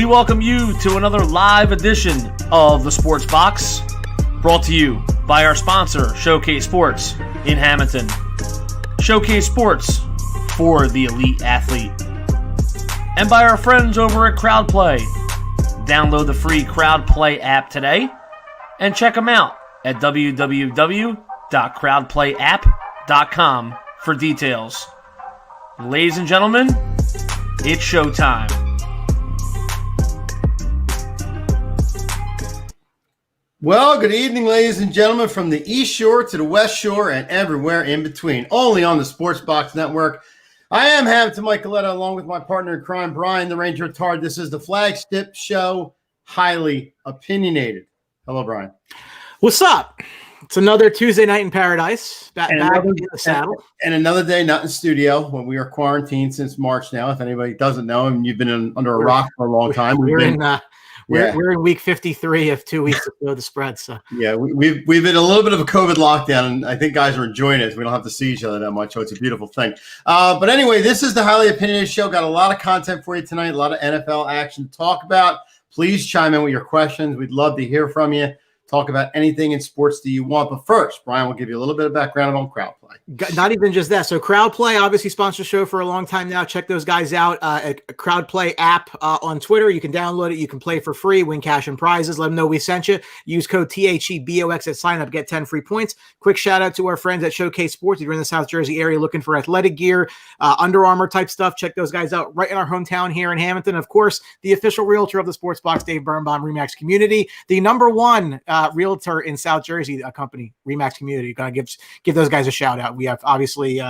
We welcome you to another live edition of the Sports Box, brought to you by our sponsor, Showcase Sports in Hamilton. Showcase Sports for the elite athlete. And by our friends over at CrowdPlay. Download the free CrowdPlay app today and check them out at www.crowdplayapp.com for details. Ladies and gentlemen, it's showtime. Well, good evening, ladies and gentlemen, from the East Shore to the West Shore and everywhere in between, only on the Sports Box Network. I am Hamilton Michaeletta, along with my partner in crime, Brian the Ranger Tard. This is the flagship show, Highly Opinionated. Hello, Brian. What's up? It's another Tuesday night in paradise. Back in the saddle. And another day not in studio when we are quarantined since March now. If anybody doesn't know, and you've been under a rock for a long time. We're in week 53 of 2 weeks to go the spread. So yeah, we've been a little bit of a COVID lockdown, and I think guys are enjoying it. We don't have to see each other that much, so it's a beautiful thing. But anyway, this is the Highly Opinionated Show. Got a lot of content for you tonight, a lot of NFL action to talk about. Please chime in with your questions. We'd love to hear from you. Talk about anything in sports that you want. But first, Brian will give you a little bit of background on CrowdPlay. Not even just that. So CrowdPlay, obviously sponsors the show for a long time now. Check those guys out. A CrowdPlay app on Twitter. You can download it. You can play for free, win cash and prizes. Let them know we sent you. Use code THEBOX at sign up. Get 10 free points. Quick shout out to our friends at Showcase Sports. If you're in the South Jersey area looking for athletic gear, Under Armour type stuff, check those guys out right in our hometown here in Hamilton. Of course, the official realtor of the Sports Box, Dave Birnbaum, Remax Community. The number one realtor in South Jersey, a company, Remax Community. Gotta give those guys a shout out. We have obviously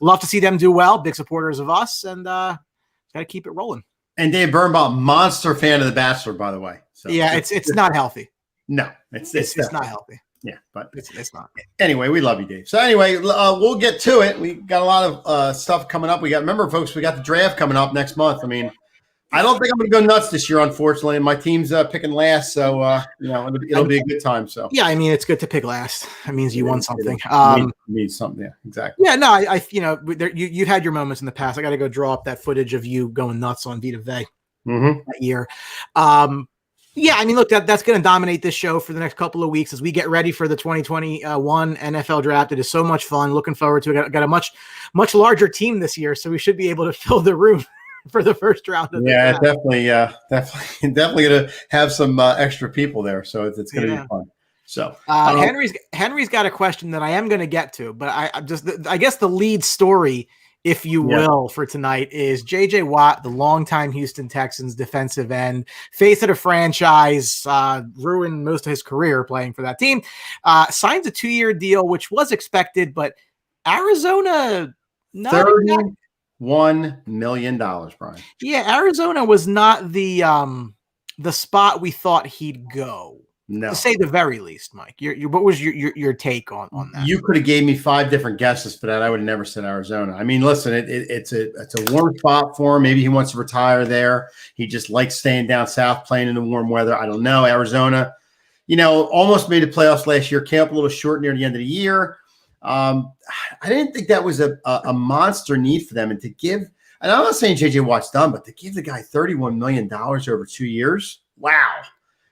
love to see them do well. Big supporters of us, and gotta keep it rolling. And Dave Birnbaum, monster fan of The Bachelor, by the way. So yeah, it's not healthy. No, it's not healthy. Yeah, but it's not. Anyway, we love you, Dave. So anyway, we'll get to it. We got a lot of stuff coming up. Remember, folks, we got the draft coming up next month. I mean, I don't think I'm going to go nuts this year, unfortunately. My team's picking last, so it'll be a good time. So yeah, I mean, it's good to pick last. That means you won something. Means something, yeah, exactly. Yeah, no, you've had your moments in the past. I got to go draw up that footage of you going nuts on Vita Vey that year. Yeah, I mean, look, that's going to dominate this show for the next couple of weeks as we get ready for the 2021 NFL draft. It is so much fun. Looking forward to it. Got a much larger team this year, so we should be able to fill the room for the first round of the draft. Definitely going to have some extra people there, so it's going to be fun. So Henry's got a question that I am going to get to, but I guess the lead story, if you will, for tonight is J.J. Watt, the longtime Houston Texans defensive end, face of the franchise, ruined most of his career playing for that team, signs a 2-year deal, which was expected, but Arizona not $1 million, Brian. Yeah, Arizona was not the spot we thought he'd go. No, to say the very least, Mike. What was your take on that? You could have gave me 5 different guesses for that. I would have never said Arizona. I mean, listen, it's a warm spot for him. Maybe he wants to retire there. He just likes staying down south, playing in the warm weather. I don't know. Arizona, almost made the playoffs last year. Came up a little short near the end of the year. I didn't think that was a monster need for them, and to give. And I'm not saying J.J. Watt's done, but to give the guy $31 million over 2 years, wow.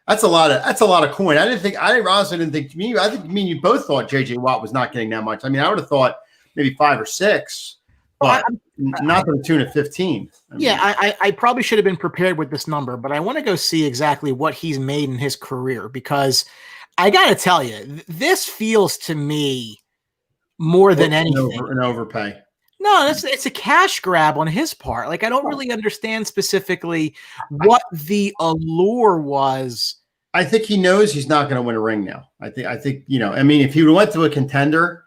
That's a lot of coin. I honestly didn't think me. I think me and you both thought J.J. Watt was not getting that much. I mean, I would have thought maybe 5 or 6, but not to the tune of 15. I probably should have been prepared with this number, but I want to go see exactly what he's made in his career, because I got to tell you, this feels to me more than anything an overpay. No, it's a cash grab on his part. Like, I don't really understand specifically what the allure was. I think he knows he's not going to win a ring now. I think, I mean, if he went to a contender,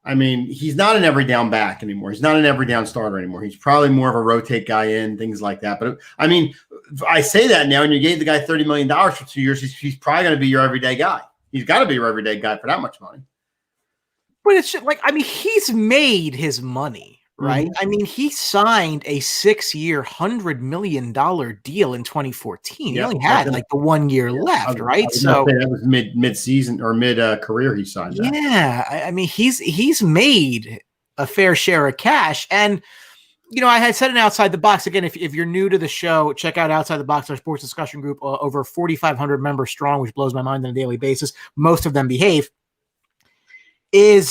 I mean, he's not an every down back anymore. He's not an every down starter anymore. He's probably more of a rotate guy in, things like that. But I mean, I say that now, and you gave the guy $30 million for 2 years. He's probably going to be your everyday guy. He's got to be your everyday guy for that much money. But it's like, I mean, he's made his money, right? I mean, he signed a 6-year, $100 million deal in 2014. He only had like the 1 year left, right? So that was mid-season or mid-career he signed that. Yeah, I mean, he's made a fair share of cash. And I had said it outside the box. Again, if you're new to the show, check out Outside the Box, our sports discussion group, over 4,500 members strong, which blows my mind on a daily basis. Most of them behave. I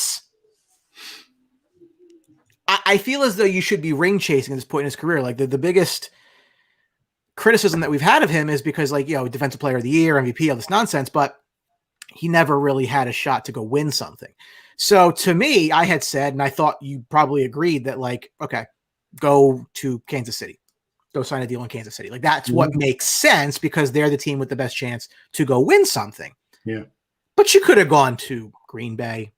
feel as though you should be ring chasing at this point in his career. Like the biggest criticism that we've had of him is because, like, defensive player of the year, MVP, all this nonsense, but he never really had a shot to go win something. So to me, I had said, and I thought you probably agreed that, like, okay, go to Kansas City, go sign a deal in Kansas City. Like that's what makes sense because they're the team with the best chance to go win something. Yeah. But you could have gone to Green Bay.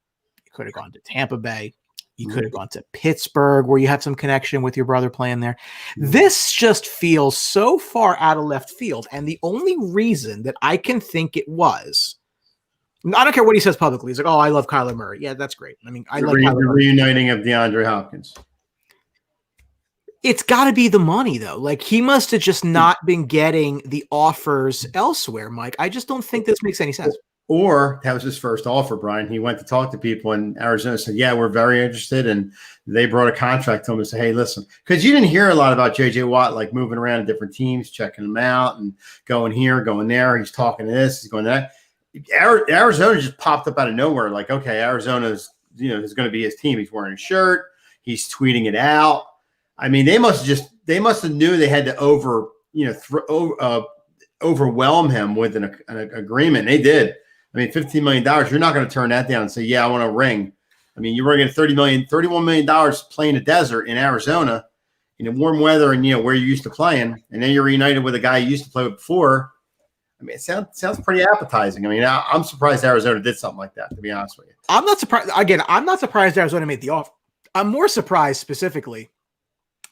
You could have gone to Tampa Bay. You could have gone to Pittsburgh where you have some connection with your brother playing there. This just feels so far out of left field. And the only reason that I can think it was, I don't care what he says publicly. He's like, oh, I love Kyler Murray. Yeah, that's great. I mean, I like Kyler Murray. Reuniting of DeAndre Hopkins. It's got to be the money, though. Like, he must have just not been getting the offers elsewhere, Mike. I just don't think this makes any sense. Or that was his first offer, Brian. He went to talk to people in Arizona, said, yeah, we're very interested. And they brought a contract to him and said, hey, listen, because you didn't hear a lot about J.J. Watt, like moving around to different teams, checking them out and going here, going there. He's talking to this, he's going to that. Arizona just popped up out of nowhere. Like, okay, Arizona's, is going to be his team. He's wearing a shirt. He's tweeting it out. I mean, they must have knew they had to overwhelm him with an agreement. They did. I mean, $15 million, you're not going to turn that down and say, yeah, I want a ring. I mean, you're going to get $31 million playing the desert in Arizona in warm weather and, where you used to playing. And then you're reunited with a guy you used to play with before. I mean, it sounds pretty appetizing. I mean, I'm surprised Arizona did something like that, to be honest with you. I'm not surprised. Again, I'm not surprised Arizona made the offer. I'm more surprised specifically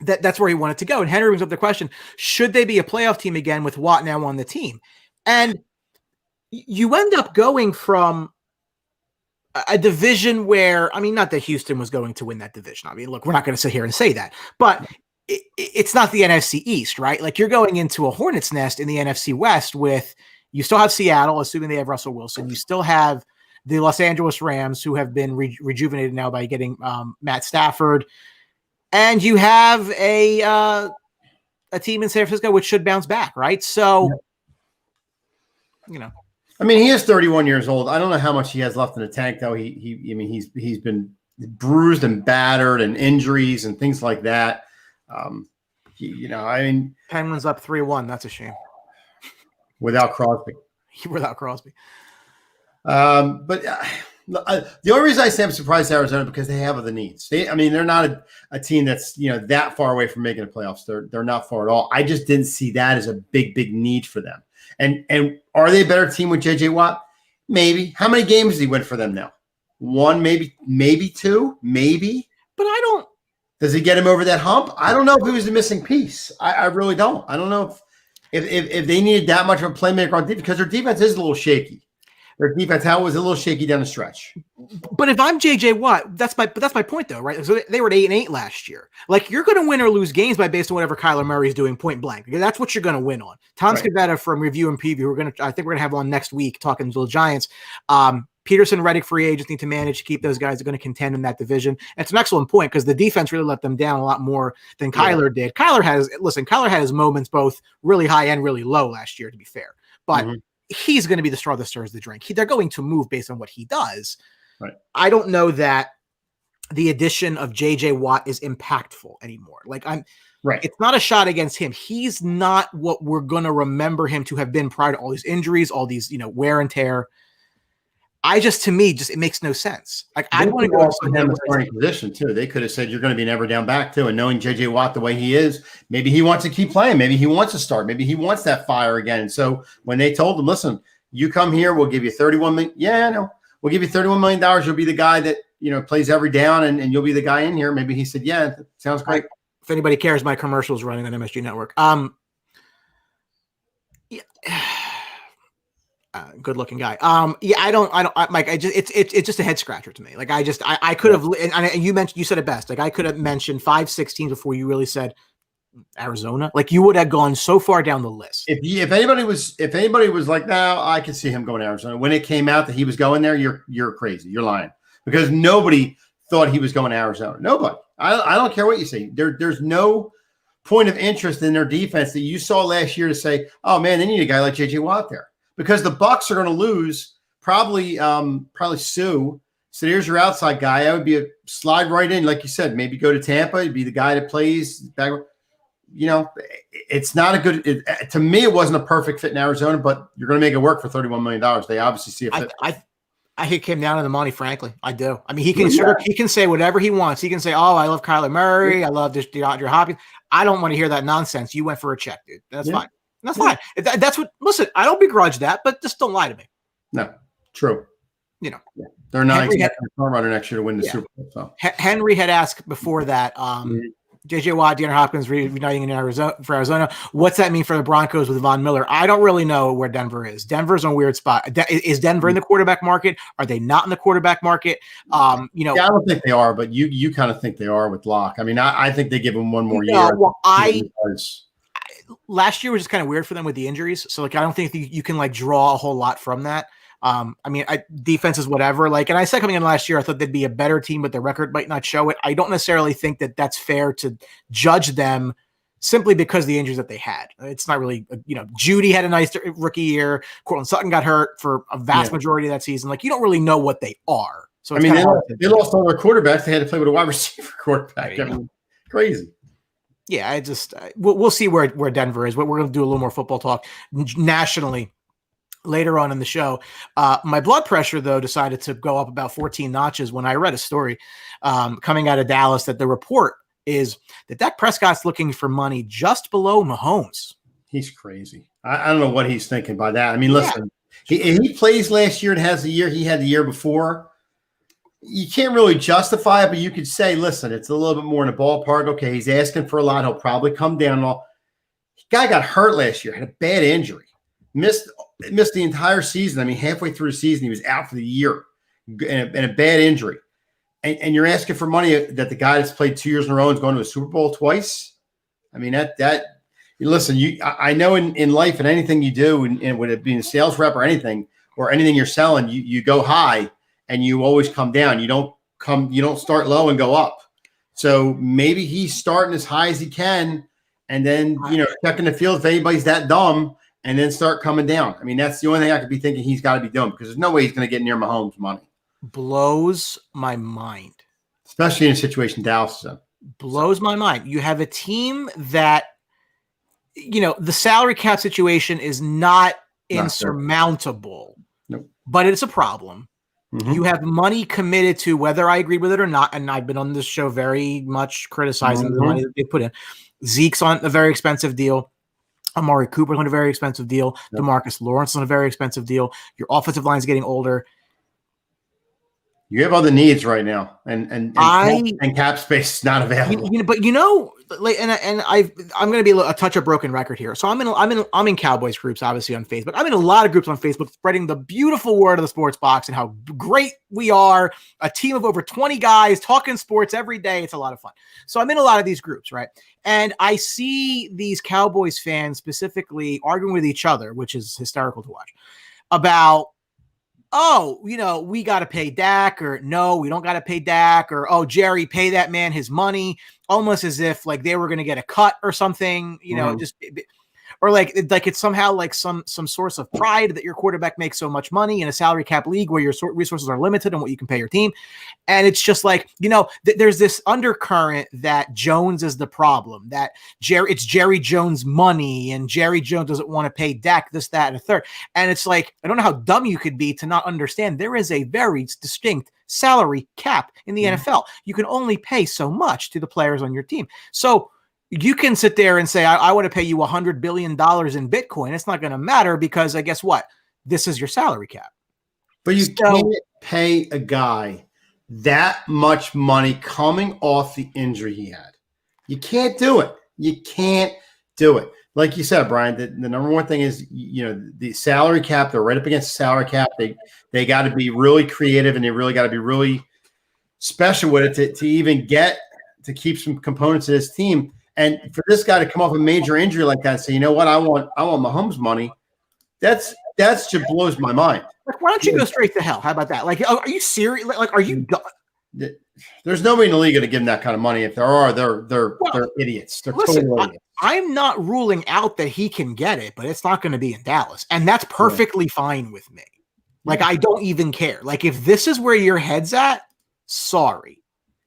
that's where he wanted to go. And Henry brings up the question, should they be a playoff team again with Watt now on the team? And you end up going from a division where, I mean, not that Houston was going to win that division. I mean, look, we're not going to sit here and say that, but it's not the NFC East, right? Like, you're going into a hornet's nest in the NFC West with, you still have Seattle, assuming they have Russell Wilson. You still have the Los Angeles Rams, who have been rejuvenated now by getting Matt Stafford. And you have a team in San Francisco which should bounce back, right? So, I mean, he is 31 years old. I don't know how much he has left in the tank, though. He's been bruised and battered and injuries and things like that. Penguins up 3-1. That's a shame. Without Crosby. Without Crosby. But the only reason I say I'm surprised Arizona because they have other needs. They're not a team that's that far away from making the playoffs. They're not far at all. I just didn't see that as a big need for them. And are they a better team with J.J. Watt? Maybe. How many games does he win for them now? One, maybe two, maybe. But I don't. Does he get him over that hump? I don't know if he was the missing piece. I really don't. I don't know if they needed that much of a playmaker on defense because their defense is a little shaky. Their defense was a little shaky down the stretch. But if I'm J.J. Watt, that's my point, though, right? So they were at 8-8 last year. Like, you're going to win or lose games based on whatever Kyler Murray is doing point blank. That's what you're going to win on. Tom Scavetta from Review and Preview, I think we're going to have on next week talking to the Giants. Peterson, Reddick, free agents need to manage to keep those guys that are going to contend in that division. And it's an excellent point because the defense really let them down a lot more than Kyler did. Kyler had his moments both really high and really low last year, to be fair. But he's going to be the straw that stirs the drink. They're going to move based on what he does. Right. I don't know that the addition of J.J. Watt is impactful anymore. Like, it's not a shot against him. He's not what we're going to remember him to have been prior to all these injuries, all these, wear and tear. To me, it makes no sense. Like, I want to go to him in starting position too. They could have said you're going to be never down back too. And knowing J.J. Watt the way he is, maybe he wants to keep playing. Maybe he wants to start. Maybe he wants that fire again. And so when they told him, listen, you come here, we'll give you $31 million. Yeah, I know. We'll give you $31 million. You'll be the guy that plays every down, and you'll be the guy in here. Maybe he said, yeah, that sounds great. If anybody cares, my commercial is running on MSG Network. Good looking guy. Mike, it's just a head scratcher to me. Like, I could have, and you said it best. Like, I could have mentioned 5-6 teams before you really said Arizona. Like, you would have gone so far down the list. If anybody was like, no, I could see him going to Arizona. When it came out that he was going there, you're crazy. You're lying because nobody thought he was going to Arizona. Nobody. I don't care what you say. There's no point of interest in their defense that you saw last year to say, oh man, they need a guy like JJ Watt there, because the Bucs are going to lose probably Sue. So there's your outside guy. I would be a slide right in, like you said, maybe go to Tampa. You'd be the guy that plays back. It's not a good. To me, it wasn't a perfect fit in Arizona, but you're going to make it work for $31 million. They obviously see a fit. I think it came down to the money, frankly. I do. I mean, he can say whatever he wants. He can say, "Oh, I love Kyler Murray. I love DeAndre Hopkins." I don't want to hear that nonsense. You went for a check, dude. That's fine. That's fine. That's what. Listen, I don't begrudge that, but just don't lie to me. No, true. They're not expecting a front runner next year to win the Super Bowl. So. Henry had asked before that. JJ Watt, DeAndre Hopkins reuniting in Arizona. What's that mean for the Broncos with Von Miller? I don't really know where Denver is. Denver's on a weird spot. Is Denver in the quarterback market? Are they not in the quarterback market? I don't think they are, but you kind of think they are with Locke. I mean, I think they give him one more year. Well, last year was just kind of weird for them with the injuries. So, I don't think you can draw a whole lot from that. Defense is whatever. And I said coming in last year, I thought they'd be a better team, but their record might not show it. I don't necessarily think that that's fair to judge them simply because of the injuries that they had. It's not really, Judy had a nice rookie year. Cortland Sutton got hurt for a vast majority of that season. You don't really know what they are. So they lost all their quarterbacks. They had to play with a wide receiver quarterback. Crazy. Yeah, we'll see where Denver is. But we're going to do a little more football talk nationally later on in the show. My blood pressure, though, decided to go up about 14 notches when I read a story coming out of Dallas that the report is that Dak Prescott's looking for money just below Mahomes. He's crazy. I don't know what he's thinking by that. I mean, listen, he plays last year and has the year he had the year before. You can't really justify it, but you could say, listen, it's a little bit more in the ballpark. Okay, he's asking for a lot. He'll probably come down. The guy got hurt last year, had a bad injury. Missed the entire season. I mean, halfway through the season, he was out for the year and a bad injury. And you're asking for money that the guy that's played 2 years in a row and is going to a Super Bowl twice. I mean, listen, I know in life and anything you do, and whether it be a sales rep or anything you're selling, you go high and you always come down. You don't start low and go up. So maybe he's starting as high as he can, and then checking the field if anybody's that dumb, and then start coming down. I mean, that's the only thing I could be thinking he's got to be doing, because there's no way he's going to get near Mahomes' money. Blows my mind. Especially in a situation Dallas is in. Blows my mind. You have a team that, the salary cap situation is not insurmountable, but it's a problem. Mm-hmm. You have money committed to, whether I agree with it or not, and I've been on this show very much criticizing the money that they put in. Zeke's on a very expensive deal. Amari Cooper's on a very expensive deal. Yep. DeMarcus Lawrence on a very expensive deal. Your offensive line is getting older. You have other needs right now, and cap space is not available. I'm going to be a touch of broken record here. So I'm in Cowboys groups, obviously on Facebook. I'm in a lot of groups on Facebook, spreading the beautiful word of the Sports Box and how great we are. A team of over 20 guys talking sports every day. It's a lot of fun. So I'm in a lot of these groups, right? And I see these Cowboys fans specifically arguing with each other, which is hysterical to watch, about, we got to pay Dak, or no, we don't got to pay Dak, or, Jerry, pay that man his money, almost as if they were going to get a cut or something, or it's somehow some source of pride that your quarterback makes so much money in a salary cap league where your resources are limited on what you can pay your team. And it's just there's this undercurrent that Jones is the problem, that it's Jerry Jones' money, and Jerry Jones doesn't want to pay Dak this, that, and a third. And it's I don't know how dumb you could be to not understand there is a very distinct salary cap in the NFL. You can only pay so much to the players on your team. So you can sit there and say, I want to pay you $100 billion in Bitcoin. It's not going to matter, because guess what? This is your salary cap. But you can't pay a guy that much money coming off the injury he had. You can't do it. You can't do it. Like you said, Brian, the number one thing is, the salary cap. They're right up against the salary cap. They got to be really creative, and they really got to be really special with it to even get to keep some components of this team. And for this guy to come off a major injury like that and say, you know what, I want Mahomes' money, that's just blows my mind. Why don't you go straight to hell? How about that? Are you serious? Are you done? there's nobody in the league going to give him that kind of money. If there are, they're idiots. They're total idiots. I'm not ruling out that he can get it, but it's not going to be in Dallas, and that's perfectly fine with me. Like, I don't even care. Like, if this is where your head's at, sorry,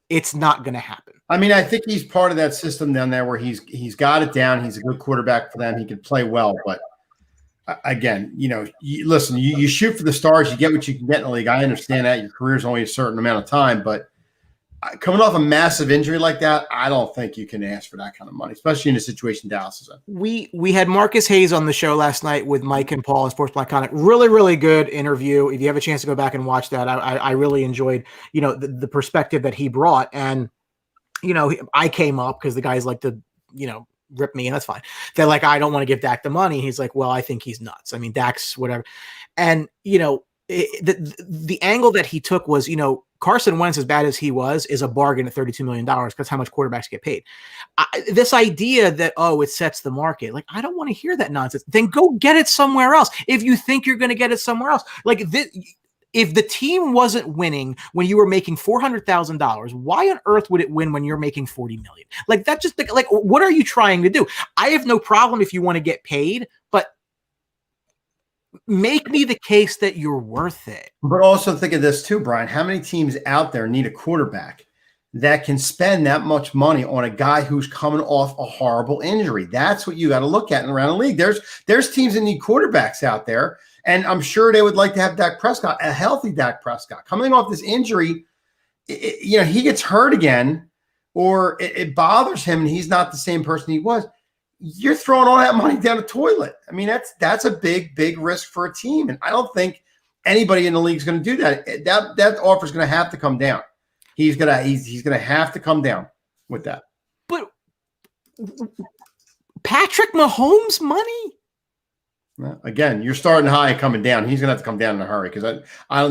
it's not going to happen. I mean, I think he's part of that system down there where he's got it down. He's a good quarterback for them. He can play well, but again, listen, you shoot for the stars, you get what you can get in the league. I understand that your career is only a certain amount of time, but coming off a massive injury like that, I don't think you can ask for that kind of money, especially in a situation Dallas is in. We had Marcus Hayes on the show last night with Mike and Paul and Sports Iconic. Really, really good interview. If you have a chance to go back and watch that, I really enjoyed, the perspective that he brought. And, I came up because the guys like to, rip me, and that's fine. They're like, I don't want to give Dak the money. He's like, well, I think he's nuts. I mean, Dak's whatever. And, the angle that he took was, Carson Wentz, as bad as he was, is a bargain at $32 million because how much quarterbacks get paid. This idea that, it sets the market. Like, I don't want to hear that nonsense. Then go get it somewhere else. If you think you're going to get it somewhere else, like this, if the team wasn't winning when you were making $400,000, why on earth would it win when you're making $40 million? Like, that just like, what are you trying to do? I have no problem if you want to get paid, but make me the case that you're worth it. But also think of this too, Brian. How many teams out there need a quarterback that can spend that much money on a guy who's coming off a horrible injury? That's what you got to look at around the league. There's teams that need quarterbacks out there, and I'm sure they would like to have Dak Prescott, a healthy Dak Prescott, coming off this injury. He gets hurt again, or it bothers him, and he's not the same person he was. You're throwing all that money down the toilet. I mean, that's a big risk for a team. And I don't think anybody in the league is going to do that. That offer is going to have to come down. He's going to have to come down with that. But Patrick Mahomes' money? Well, again, you're starting high and coming down. He's going to have to come down in a hurry because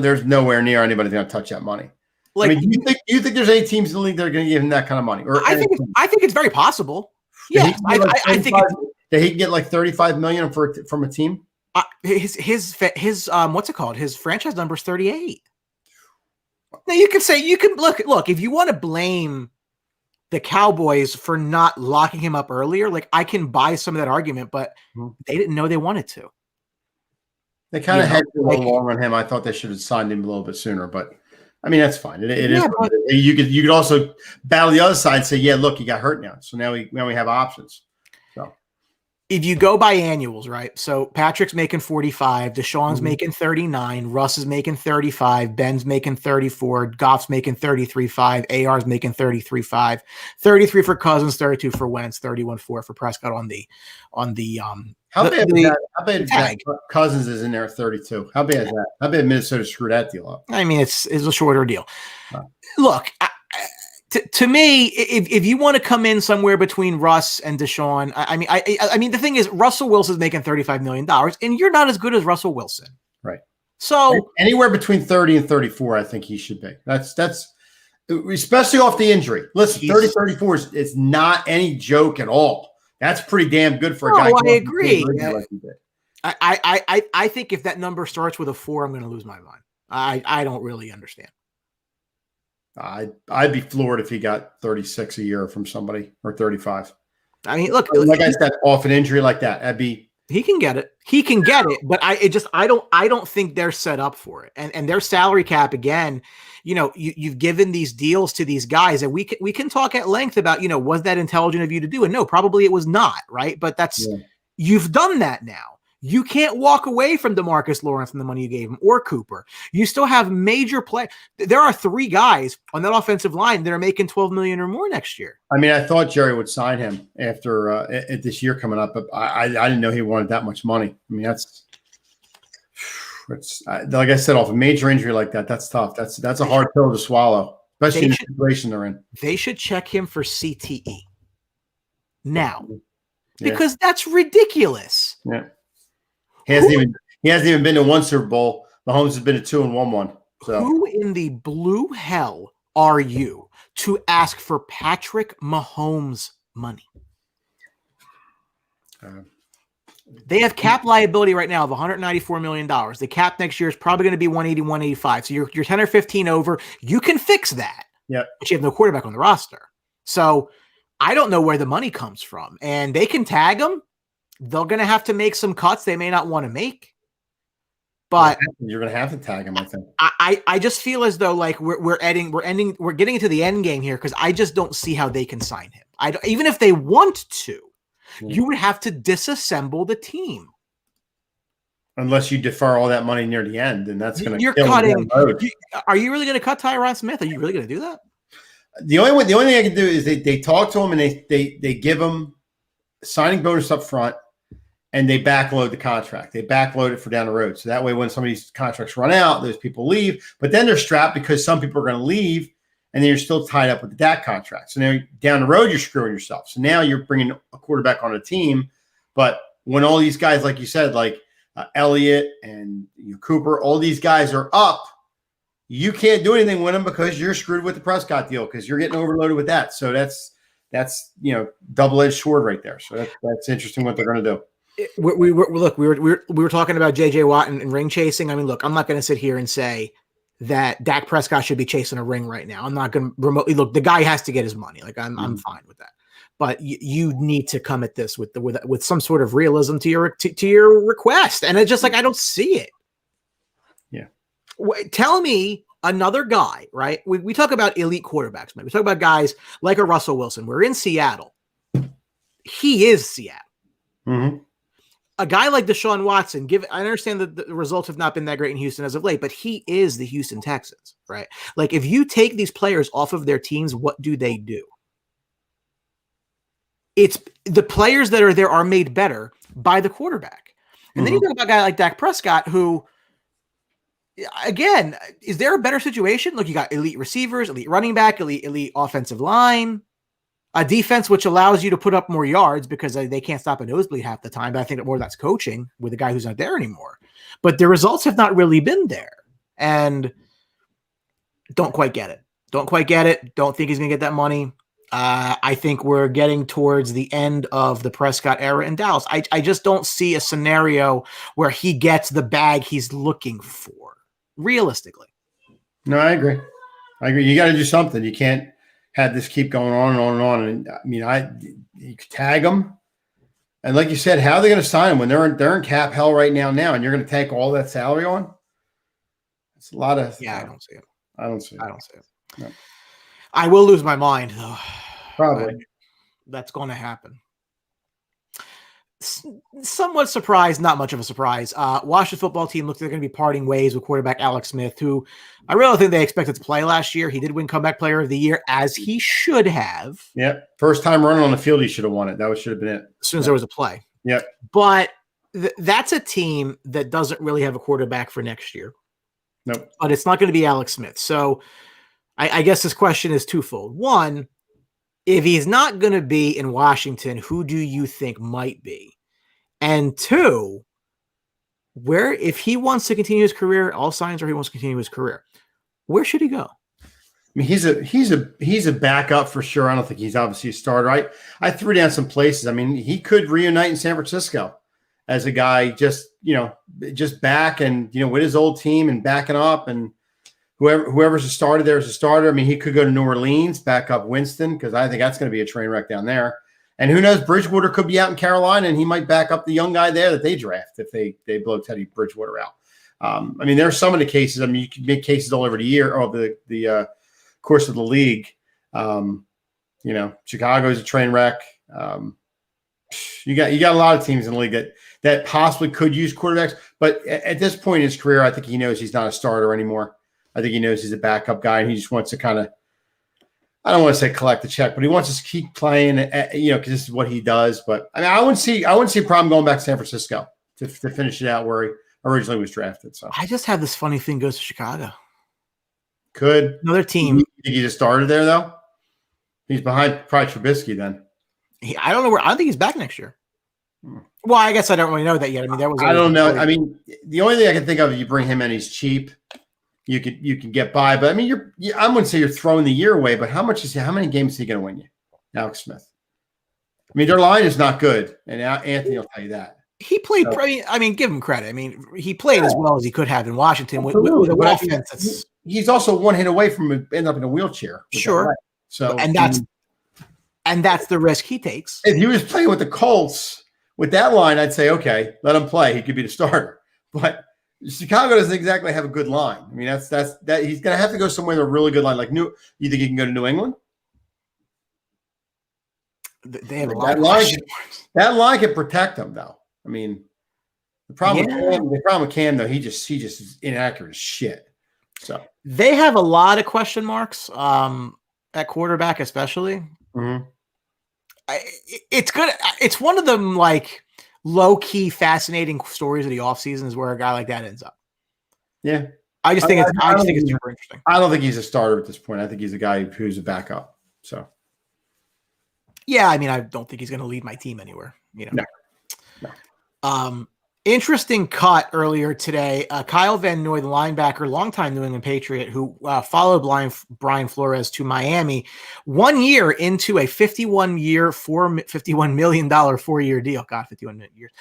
there's nowhere near anybody going to touch that money. Like, I mean, do you think there's any teams in the league that are going to give him that kind of money? Or I think it's very possible. Yeah, I think that he can get like $35 million from a team. His what's it called? His franchise number is 38. Now you can look if you want to blame the Cowboys for not locking him up earlier. Like, I can buy some of that argument, but they didn't know they wanted to. They kind of had a little long on him. I thought they should have signed him a little bit sooner, but I mean, that's fine. It is. But you could also battle the other side and say, yeah, look, he got hurt now. So now we have options. So if you go by annuals, right? So Patrick's making 45, Deshaun's making 39, Russ is making 35, Ben's making 34, Goff's making 33.5, AR's making 33.5, 33 for Cousins, 32 for Wentz, 31.4 for Prescott on the How bad is that? Cousins is in there at 32. How bad is that? How bad Minnesota screwed that deal up? I mean, it's a shorter deal. Look, to me, if you want to come in somewhere between Russ and Deshaun, I mean, the thing is, Russell Wilson's making $35 million, and you're not as good as Russell Wilson. Right. So anywhere between 30 and 34, I think he should be. That's especially off the injury. Listen, 30, 34 is not any joke at all. That's pretty damn good for a guy. I agree. I think if that number starts with a 4, I'm going to lose my mind. I don't really understand. I'd be floored if he got 36 a year from somebody, or 35. I mean, look, like I said, off an injury like that, he can get it. He can get it, but I don't think they're set up for it. And their salary cap, again, you've given these deals to these guys, and we can talk at length about, was that intelligent of you to do? And no, probably it was not, right? But you've done that now. You can't walk away from DeMarcus Lawrence and the money you gave him, or Cooper. You still have major play. There are 3 guys on that offensive line that are making $12 million or more next year. I mean, I thought Jerry would sign him after this year coming up, but I didn't know he wanted that much money. I mean, that's like I said, off a major injury like that, that's tough. That's a hard pill to swallow, especially in the situation they're in. They should check him for CTE now, because that's ridiculous. Yeah. He hasn't even been to one Super Bowl. Mahomes has been to 2 and won one. So who in the blue hell are you to ask for Patrick Mahomes' money? They have cap liability right now of $194 million. The cap next year is probably going to be 180, 185. So you're 10 or 15 over. You can fix that. Yeah. But you have no quarterback on the roster. So I don't know where the money comes from. And they can tag them. They're going to have to make some cuts they may not want to make. But you're going to have to tag them, I think. I just feel as though like we're getting into the end game here because I just don't see how they can sign him. Even if they want to, you would have to disassemble the team. Unless you defer all that money near the end, and that's going to kill cutting. Are you really going to cut Tyron Smith? Are you really going to do that? The only thing I can do is they talk to him and they give him signing bonus up front. And they backload the contract. They backload it for down the road. So that way, when some of these contracts run out, those people leave. But then they're strapped because some people are going to leave, and then you're still tied up with the Dak contract. So now down the road, you're screwing yourself. So now you're bringing a quarterback on a team. But when all these guys, like you said, like Elliott and Cooper, all these guys are up, you can't do anything with them because you're screwed with the Prescott deal because you're getting overloaded with that. So that's double-edged sword right there. So that's interesting what they're going to do. We were talking about JJ Watt and ring chasing. I mean, look, I'm not going to sit here and say that Dak Prescott should be chasing a ring right now. I'm not going to remotely look. The guy has to get his money. Like I'm fine with that. But you need to come at this with some sort of realism to your request. And it's just like I don't see it. Yeah. Tell me another guy, right? We talk about elite quarterbacks, man. We talk about guys like a Russell Wilson. We're in Seattle. He is Seattle. Mm-hmm. A guy like Deshaun Watson, I understand that the results have not been that great in Houston as of late, but he is the Houston Texans, right? Like if you take these players off of their teams, what do they do? It's the players that are there are made better by the quarterback. And then you talk about a guy like Dak Prescott, who, again, is there a better situation? Look, you got elite receivers, elite running back, elite offensive line. A defense which allows you to put up more yards because they can't stop a nosebleed half the time. But I think that more that's coaching with a guy who's not there anymore. But the results have not really been there. And don't quite get it. Don't think he's going to get that money. I think we're getting towards the end of the Prescott era in Dallas. I just don't see a scenario where he gets the bag he's looking for, realistically. No, I agree. You got to do something. You can't had this keep going on and on and on. And I mean, you could tag them. And like you said, how are they going to sign them when they're in cap hell right now, and you're going to take all that salary on? It's a lot of. Yeah, I don't see it. I don't see it. No. I will lose my mind, though. Probably. That's going to happen. Somewhat surprised, not much of a surprise. Washington football team looks like they're going to be parting ways with quarterback Alex Smith, who I really think they expected to play last year. He did win comeback player of the year, as he should have. Yeah. First time running on the field, he should have won it. That should have been it. As soon as there was a play. Yeah. But that's a team that doesn't really have a quarterback for next year. Nope. But it's not going to be Alex Smith. So I guess this question is twofold. One, if he's not going to be in Washington, who do you think might be? And two, if he wants to continue his career, all signs are he wants to continue his career. Where should he go? I mean, he's a backup for sure. I don't think he's obviously a starter. I threw down some places. I mean, he could reunite in San Francisco as a guy just back and with his old team and backing up, and whoever's a starter there is a starter. I mean, he could go to New Orleans, back up Winston, because I think that's going to be a train wreck down there. And who knows, Bridgewater could be out in Carolina, and he might back up the young guy there that they draft if they blow Teddy Bridgewater out. I mean, there are some of the cases. I mean, you can make cases all over the year or the course of the league. Chicago's a train wreck. You got a lot of teams in the league that possibly could use quarterbacks, but at this point in his career, I think he knows he's not a starter anymore. I think he knows he's a backup guy, and he just wants to kind of, I don't want to say collect the check, but he wants to keep playing, because this is what he does. But I mean, I wouldn't see a problem going back to San Francisco to finish it out where he originally was drafted. So I just have this funny thing goes to Chicago. Could another team? You think he just started there though? He's behind probably Trubisky then. I don't know where. I don't think he's back next year. Well, I guess I don't really know that yet. I mean, I don't know. I mean, the only thing I can think of is you bring him in, he's cheap. You can get by, but I mean, I wouldn't say you're throwing the year away, but how many games is he going to win you, Alex Smith? I mean, their line is not good, and Anthony will tell you that. He played. So, I mean, give him credit. I mean, he played as well as he could have in Washington with an well, offense that's he's also one hit away from ending up in a wheelchair. sure. So, And that's the risk he takes. if he was playing with the Colts with that line, I'd say, okay, let him play. He could be the starter. But Chicago doesn't exactly have a good line. I mean, that's he's going to have to go somewhere with a really good line. Like you think he can go to New England? They have a lot of that line can protect him, though. I mean, the problem with Cam, though, he just is inaccurate as shit. So they have a lot of question marks at quarterback, especially. Mm-hmm. It's good. It's one of them like low key fascinating stories of the offseason is where a guy like that ends up. Yeah, I just think it's super interesting. I don't think he's a starter at this point. I think he's a guy who's a backup. So yeah, I mean, I don't think he's going to lead my team anywhere. You know. No. Interesting cut earlier today. Kyle Van Noy, the linebacker, longtime New England Patriot, who followed Brian Flores to Miami 1 year into a $51 million 4-year deal. God, 51 million years.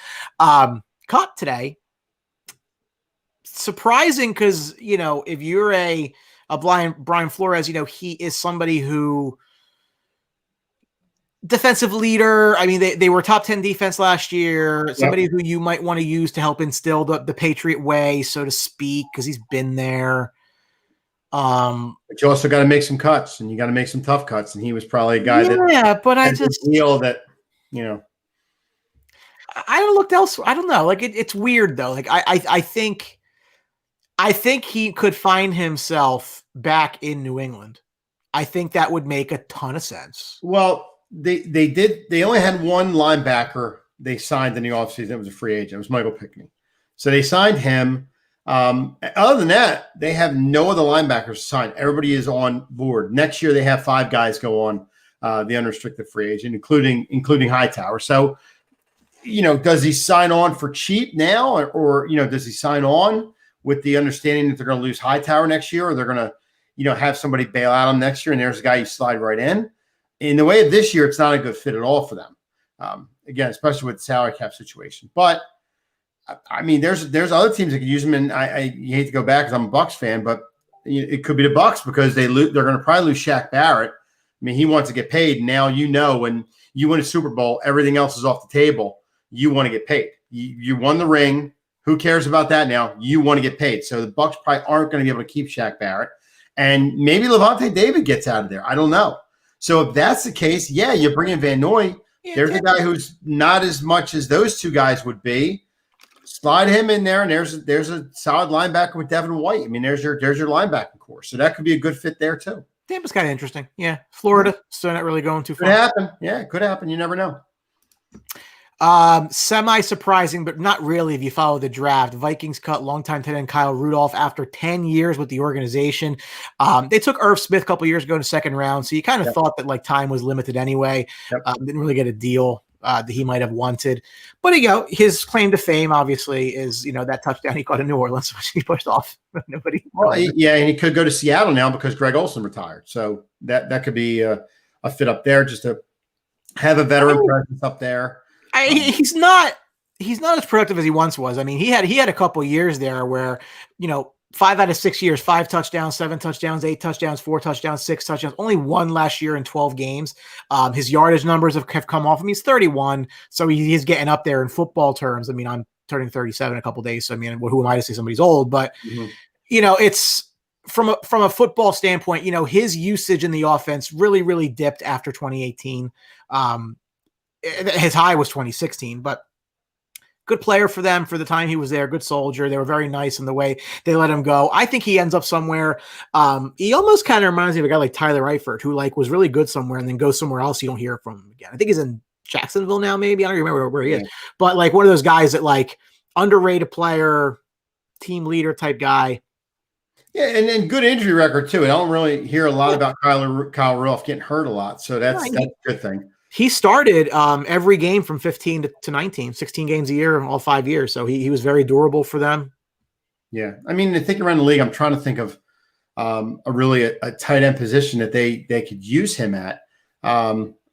Cut today. Surprising because, you know, if you're a Brian Flores, you know, he is somebody who defensive leader. I mean, they were top 10 defense last year. Somebody who you might want to use to help instill the Patriot way, so to speak, because he's been there. But you also got to make some cuts, and you got to make some tough cuts. And he was probably a guy but I just feel that, you know, I don't look elsewhere. I don't know. Like it's weird though. Like I think he could find himself back in New England. I think that would make a ton of sense. Well, they only had one linebacker they signed in the offseason. It was a free agent. It was Michael Pickney. So they signed him. Other than that, they have no other linebackers signed. Everybody is on board. Next year, they have 5 guys go on the unrestricted free agent, including Hightower. So, you know, does he sign on for cheap now, or you know, does he sign on with the understanding that they're going to lose Hightower next year, or they're going to, you know, have somebody bail out him next year, and there's a guy you slide right in? In the way of this year, it's not a good fit at all for them. Again, especially with the salary cap situation. But I mean, there's other teams that could use him, and I hate to go back because I'm a Bucs fan, but it could be the Bucs because they're going to probably lose Shaq Barrett. I mean, he wants to get paid. Now, you know, when you win a Super Bowl, everything else is off the table. You want to get paid. You won the ring. Who cares about that now? You want to get paid. So the Bucs probably aren't going to be able to keep Shaq Barrett, and maybe Levante David gets out of there. I don't know. So if that's the case, yeah, you bring in Van Noy. There's a guy who's not as much as those two guys would be. Slide him in there, and there's a solid linebacker with Devin White. I mean, there's your linebacking core. So that could be a good fit there too. Tampa's kind of interesting. Yeah, Florida, so not really going too far. Could happen. Yeah, it could happen. You never know. Semi-surprising, but not really if you follow the draft. Vikings cut longtime tight end Kyle Rudolph after 10 years with the organization. They took Irv Smith a couple years ago in the second round, so you kind of thought that like time was limited anyway. Didn't really get a deal that he might have wanted. But you know, his claim to fame obviously is, you know, that touchdown he caught in New Orleans, which he pushed off. Nobody. Well, and he could go to Seattle now because Greg Olsen retired. So that could be a fit up there, just to have a veteran presence up there. He's not as productive as he once was. I mean, he had a couple of years there where, you know, 5 out of 6 years, 5 touchdowns, 7 touchdowns, 8 touchdowns, 4 touchdowns, 6 touchdowns, only 1 last year in 12 games. His yardage numbers have come off. I mean, he's 31, so he's getting up there in football terms. I mean, I'm turning 37 in a couple of days. So I mean, who am I to say somebody's old? But you know, it's from a football standpoint, you know, his usage in the offense really, really dipped after 2018. His high was 2016, but good player for them for the time he was there. Good soldier. They were very nice in the way they let him go. I think he ends up somewhere. He almost kind of reminds me of a guy like Tyler Eifert, who like was really good somewhere and then goes somewhere else. You don't hear from him again. I think he's in Jacksonville now, maybe. I don't remember where he is, but like one of those guys that like underrated player, team leader type guy. Yeah, and good injury record too. I don't really hear a lot about Kyle Rudolph getting hurt a lot, so that's a good thing. He started every game from 15 to 19, 16 games a year, all 5 years. So he was very durable for them. Yeah. I mean, I think around the league, I'm trying to think of a tight end position that they could use him at.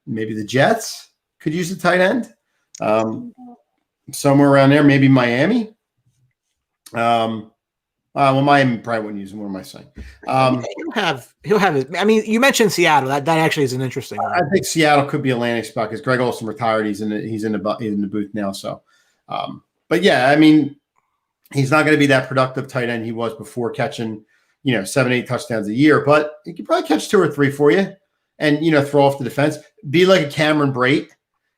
Maybe the Jets could use a tight end. somewhere around there, maybe Miami. Well, Miami probably wouldn't use him. What am I saying? He'll have it. I mean, you mentioned Seattle. That actually is an interesting one. I think Seattle could be a landing spot because Greg Olson retired. He's in the booth now. So, but yeah, I mean, he's not going to be that productive tight end he was before, catching 7-8 touchdowns a year. But he could probably catch 2 or 3 for you, and throw off the defense. Be like a Cameron Brate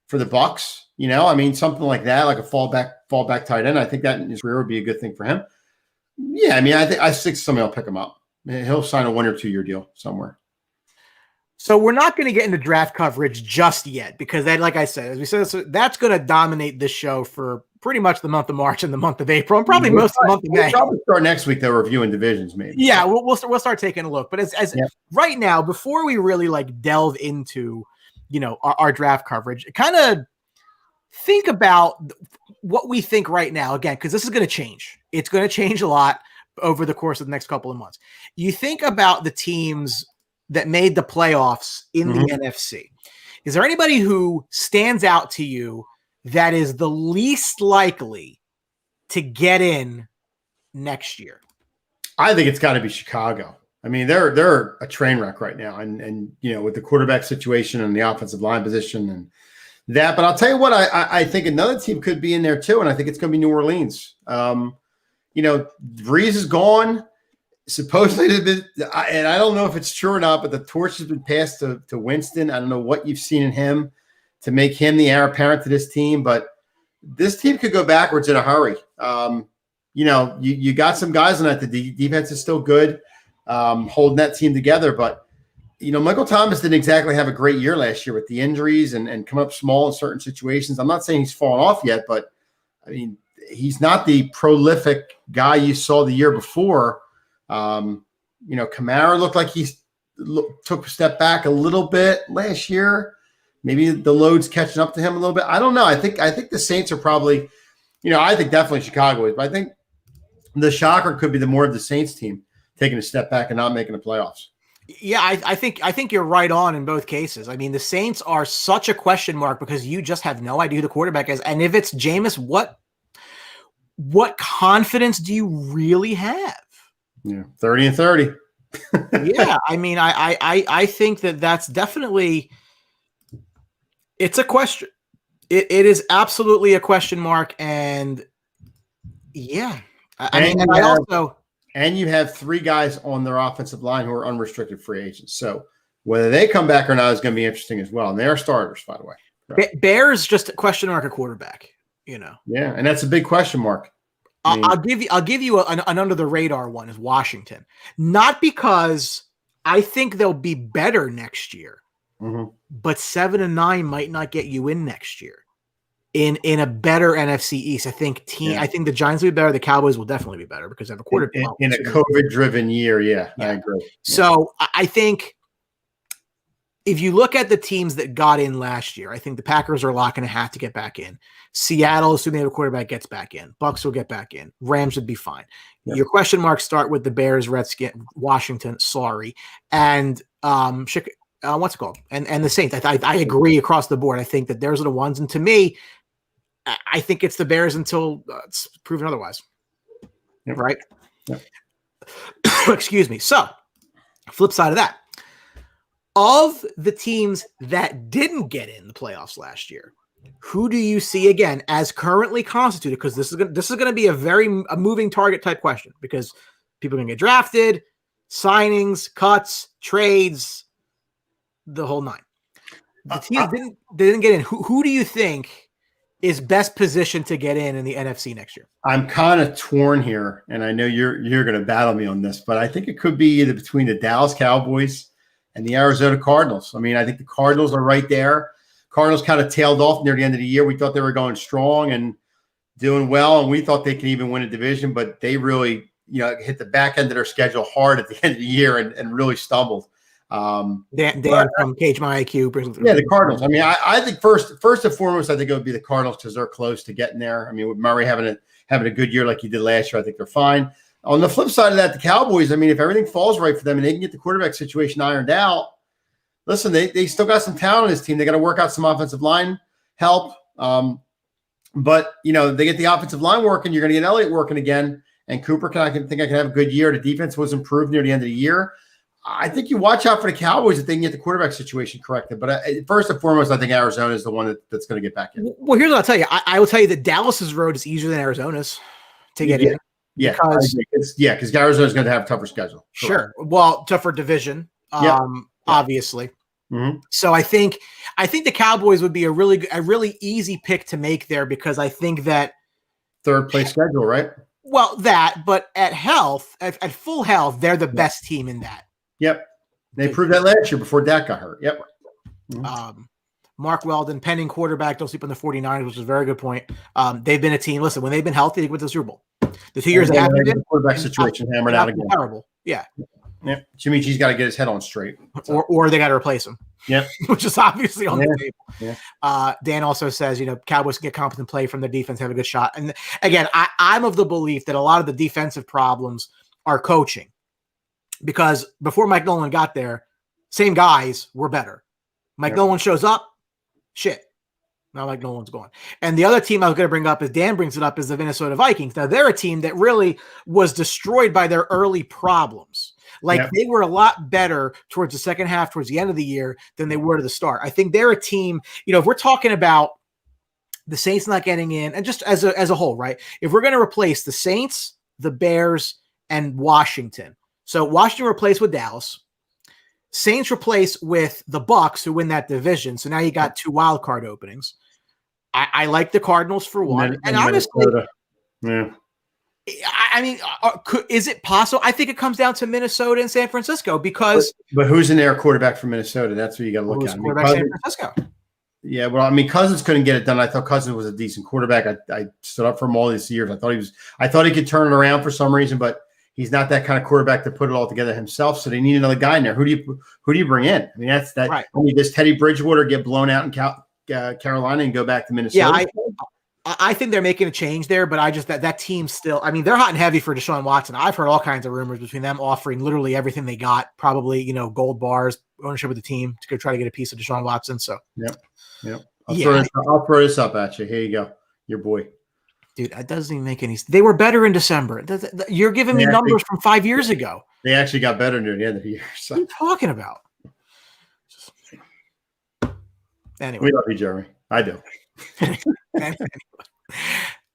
for the Bucs. I mean, something like that, like a fallback tight end. I think that in his career would be a good thing for him. Yeah, I mean, I think somebody will pick him up. He'll sign a 1 or 2 year deal somewhere. So we're not going to get into draft coverage just yet because that, like I said, as we said, that's going to dominate this show for pretty much the month of March and the month of April, and probably most of the month of May. We'll probably start next week though, reviewing divisions, maybe. Yeah, we'll start taking a look. But as right now, before we really delve into our draft coverage, kind of think about what we think right now, again, because this is going to change. It's going to change a lot over the course of the next couple of months. You think about the teams that made the playoffs in the NFC. Is there anybody who stands out to you that is the least likely to get in next year? I think it's got to be Chicago. I mean, they're a train wreck right now, and with the quarterback situation and the offensive line position and that. But I'll tell you what, I think another team could be in there too, and I think it's going to be New Orleans. Breeze is gone. Supposedly, and I don't know if it's true or not, but the torch has been passed to Winston. I don't know what you've seen in him to make him the heir apparent to this team, but this team could go backwards in a hurry. You got some guys on that. The defense is still good, holding that team together. But, Michael Thomas didn't exactly have a great year last year with the injuries and come up small in certain situations. I'm not saying he's fallen off yet, but, I mean, he's not the prolific guy you saw the year before. Kamara looked like he took a step back a little bit last year. Maybe the load's catching up to him a little bit. I don't know. I think the Saints are probably, I think definitely Chicago is, but I think the shocker could be the more of the Saints team taking a step back and not making the playoffs. Yeah, I think you're right on in both cases. I mean, the Saints are such a question mark because you just have no idea who the quarterback is. And if it's Jameis, what confidence do you really have? Yeah, 30-30. Yeah, I mean, I think that's definitely it's a question. It is absolutely a question mark, and yeah, and you have 3 guys on their offensive line who are unrestricted free agents. So whether they come back or not is going to be interesting as well. And they are starters, by the way. Right. Bears just a question mark at quarterback. Yeah, and that's a big question mark. I'll give you an under the radar one is Washington, not because I think they'll be better next year, but 7-9 might not get you in next year in a better NFC East. I think the Giants will be better. The Cowboys will definitely be better because they have a quarterback in a COVID driven year. Yeah, I agree. So I think if you look at the teams that got in last year, I think the Packers are a lock and a half to get back in. Seattle, assuming they have a quarterback, gets back in. Bucks will get back in. Rams would be fine. Yeah. Your question marks start with the Bears, Redskins, Washington, and what's it called? And the Saints. I agree across the board. I think that those are the ones. And to me, I think it's the Bears until it's proven otherwise. Yep. Right? Yep. Excuse me. So, flip side of that. Of the teams that didn't get in the playoffs last year, who do you see again as currently constituted? Because this is going to be a moving target type question because people are going to get drafted, signings, cuts, trades, the whole nine. The teams didn't get in. Who do you think is best positioned to get in the NFC next year? I'm kind of torn here, and I know you're going to battle me on this, but I think it could be either between the Dallas Cowboys and the Arizona Cardinals. I mean, I think the Cardinals are right there. Cardinals kind of tailed off near the end of the year. We thought they were going strong and doing well, and we thought they could even win a division, but they really, hit the back end of their schedule hard at the end of the year and really stumbled. Dan from Cage My IQ. Yeah, the Cardinals. I mean, I think first and foremost, I think it would be the Cardinals because they're close to getting there. I mean, with Murray having a good year like he did last year, I think they're fine. On the flip side of that, the Cowboys, I mean, if everything falls right for them and they can get the quarterback situation ironed out, listen, they still got some talent in this team. They got to work out some offensive line help. But, they get the offensive line working. You're going to get Elliott working again. And Cooper I can have a good year. The defense was improved near the end of the year. I think you watch out for the Cowboys if they can get the quarterback situation corrected. But first and foremost, I think Arizona is the one that's going to get back in. Well, here's what I'll tell you. I will tell you that Dallas's road is easier than Arizona's to get in. Yeah, because Arizona's going to have a tougher schedule. Sure. Well, tougher division, obviously. Mm-hmm. So I think the Cowboys would be a really easy pick to make there because I think that third place schedule, right? Well, but at full health, they're the best team in that. Yep. They proved that last year before Dak got hurt. Yep. Mm-hmm. Mark Weldon, pending quarterback, don't sleep on the 49ers, which is a very good point. They've been a team. Listen, when they've been healthy, they went to the Super Bowl. The 2 years after the quarterback situation hammered out again. Terrible. Yeah. Yep. Jimmy G's got to get his head on straight. Or they got to replace him. Yep. Which is obviously on the table. Yeah. Dan also says, Cowboys can get competent play from their defense, have a good shot. And again, I'm of the belief that a lot of the defensive problems are coaching because before Mike Nolan got there, same guys were better. Mike Nolan shows up, shit. Now Mike Nolan's gone. And the other team I was going to bring up, as Dan brings it up, is the Minnesota Vikings. Now, they're a team that really was destroyed by their early problems. They were a lot better towards the second half, towards the end of the year than they were to the start. I think they're a team, if we're talking about the Saints not getting in, and just as a whole, right? If we're going to replace the Saints, the Bears, and Washington. So Washington replaced with Dallas. Saints replace with the Bucks, who win that division. So now you got 2 wild card openings. I like the Cardinals for one. And honestly, I mean, is it possible? I think it comes down to Minnesota and San Francisco because. But who's in there quarterback for Minnesota? That's what you got to look at. Quarterback San Francisco. Yeah, well, I mean, Cousins couldn't get it done. I thought Cousins was a decent quarterback. I stood up for him all these years. I thought he could turn it around for some reason, but he's not that kind of quarterback to put it all together himself. So they need another guy in there. Who do you bring in? I mean, that's that. Right. I mean, does Teddy Bridgewater get blown out in Carolina and go back to Minnesota? Yeah, I think they're making a change there, but I just that team still. I mean, they're hot and heavy for Deshaun Watson. I've heard all kinds of rumors between them offering literally everything they got, probably gold bars, ownership of the team to go try to get a piece of Deshaun Watson. So yep. I'll throw this up at you. Here you go, your boy. Dude, that doesn't even make any sense. They were better in December. You're giving me numbers from 5 years ago. They actually got better near the end of the year. So. What are you talking about? Anyway. We love you, Jeremy. I do.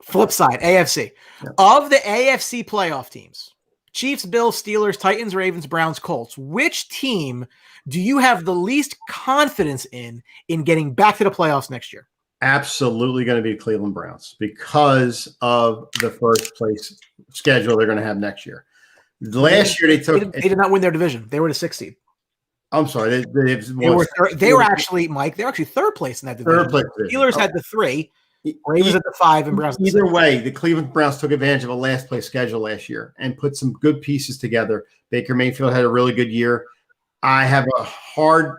Flip side, AFC. Yeah. Of the AFC playoff teams, Chiefs, Bills, Steelers, Titans, Ravens, Browns, Colts, which team do you have the least confidence in getting back to the playoffs next year? Absolutely going to be Cleveland Browns because of the first place schedule they're going to have next year. Last year they did not win their division. They were the 6th seed. I'm sorry. They were actually, Mike, they're actually third place in that division. Third place. Steelers had the 3, Ravens at the 5, and Browns at the 6. Either way, the Cleveland Browns took advantage of a last place schedule last year and put some good pieces together. Baker Mayfield had a really good year. I have a hard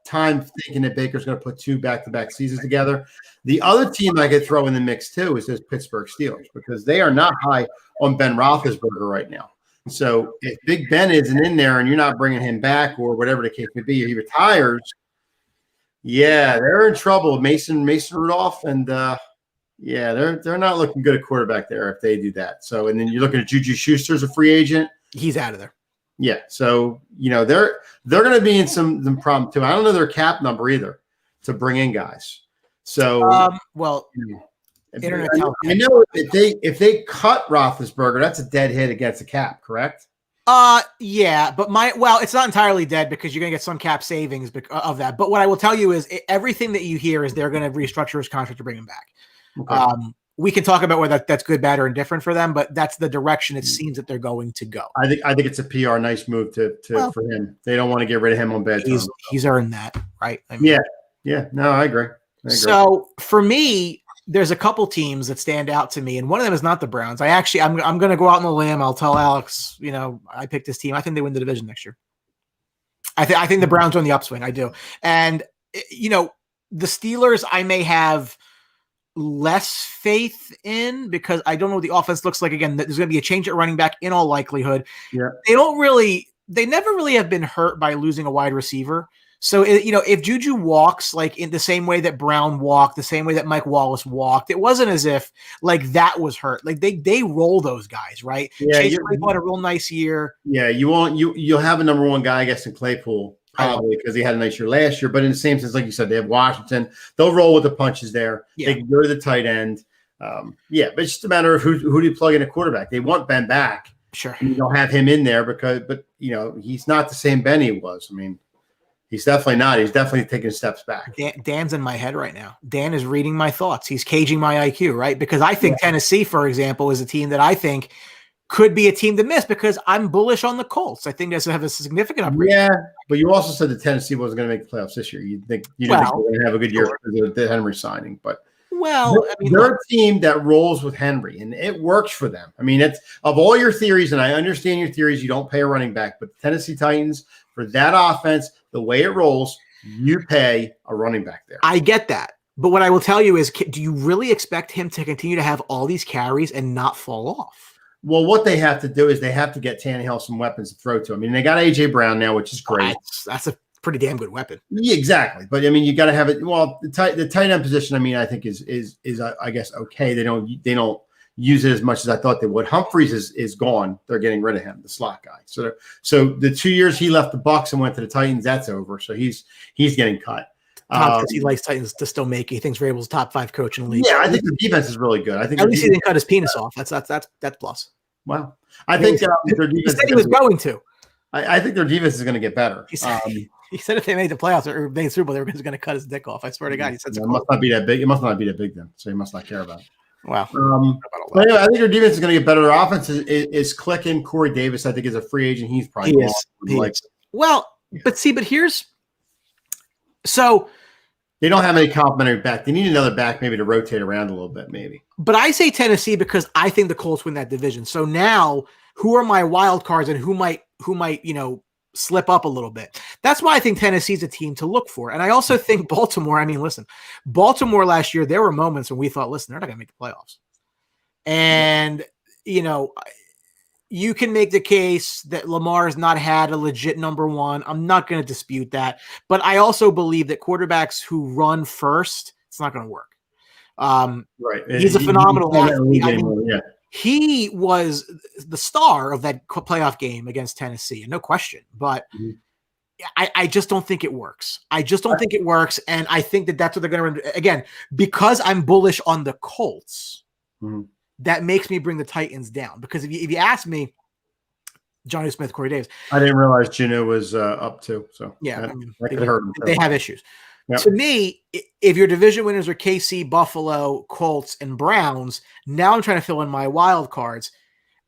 time thinking that Baker's going to put 2 back-to-back seasons together. The other team I could throw in the mix too is those Pittsburgh Steelers because they are not high on Ben Roethlisberger right now. So if Big Ben isn't in there and you're not bringing him back or whatever the case may be, he retires. Yeah, they're in trouble. Mason Rudolph, and they're not looking good at quarterback there if they do that. So and then you're looking at Juju Schuster as a free agent. He's out of there. Yeah, so they're going to be in some problem too. I don't know their cap number either to bring in guys. So internet. I know if they cut Roethlisberger, that's a dead hit against the cap, correct? Yeah, but it's not entirely dead because you're going to get some cap savings of that. But what I will tell you is everything that you hear is they're going to restructure his contract to bring him back. Okay. We can talk about whether that's good, bad, or indifferent for them, but that's the direction it seems that they're going to go. I think it's a PR nice move for him. They don't want to get rid of him on bad terms. He's earned that, right? I mean, yeah. No, I agree. So for me, there's a couple teams that stand out to me, and one of them is not the Browns. I'm going to go out on a limb. I'll tell Alex, I picked this team. I think they win the division next year. I think the Browns are on the upswing. I do. And, the Steelers, I may have less faith in because I don't know what the offense looks like. Again, there's going to be a change at running back in all likelihood. Yeah. They never really have been hurt by losing a wide receiver. So, if Juju walks like in the same way that Brown walked, the same way that Mike Wallace walked, it wasn't as if like that was hurt. Like they roll those guys, right? Yeah, Chase Claypool had a real nice year. Yeah, you'll have a number one guy, I guess, in Claypool probably because he had a nice year last year. But in the same sense, like you said, they have Washington. They'll roll with the punches there. Yeah. They can go to the tight end. But it's just a matter of who do you plug in a quarterback. They want Ben back. Sure, and you don't have him in there but he's not the same Ben he was. I mean. He's definitely not. He's definitely taking steps back. Dan's in my head right now. Dan is reading my thoughts. He's caging my IQ, right? Because I think Tennessee, for example, is a team that I think could be a team to miss because I'm bullish on the Colts. I think they have a significant upgrade. Yeah, but you also said that Tennessee wasn't going to make the playoffs this year. You didn't think they were going to have a good year because of Henry signing. But they're a team that rolls with Henry, and it works for them. I mean, it's of all your theories, and I understand your theories, you don't pay a running back, but the Tennessee Titans, for that offense, the way it rolls, you pay a running back there. I get that. But what I will tell you is, do you really expect him to continue to have all these carries and not fall off? Well, what they have to do is they have to get Tannehill some weapons to throw to. I mean, they got A.J. Brown now, which is great. That's a pretty damn good weapon. Yeah, exactly. But, I mean, you got to have it. Well, the tight end position, I mean, I think is I guess, okay. They don't use it as much as I thought they would. Humphreys is gone. They're getting rid of him, the slot guy. So the 2 years he left the Bucs and went to the Titans, that's over. So he's getting cut. He likes Titans to still make. He thinks Vrabel's top 5 coach in the league. Yeah, I think the defense is really good. I think at least he didn't cut his penis off. That's plus. Wow. I think their defense. He said he was going to. I think their defense is going to get better. He said if they made the playoffs or made the Super Bowl, they were going to cut his dick off. I swear to God, he said it must not be that big. It must not be that big then. So he must not care about it. Wow. But anyway, I think their defense is going to get better. Their offense is clicking. Corey Davis, I think, is a free agent. He's probably Well, but here's so they don't have any complimentary back. They need another back maybe to rotate around a little bit, maybe. But I say Tennessee because I think the Colts win that division. So now, who are my wild cards and who might slip up a little bit? That's why I think Tennessee's a team to look for. And I also think Baltimore, I mean, listen, Baltimore last year, there were moments when we thought, listen, they're not going to make the playoffs. And, you can make the case that Lamar has not had a legit number one. I'm not going to dispute that. But I also believe that quarterbacks who run first, it's not going to work. Right. He's a phenomenal athlete. He was the star of that playoff game against Tennessee, no question. But I just don't think it works. I just don't think it works. And I think that's what they're going to run. Again, because I'm bullish on the Colts, that makes me bring the Titans down. Because if you ask me, Johnny Smith, Corey Davis. I didn't realize Gino was up too. So yeah, that could hurt them. They have issues. Yep. To me, if your division winners are KC, Buffalo, Colts, and Browns, now I'm trying to fill in my wild cards.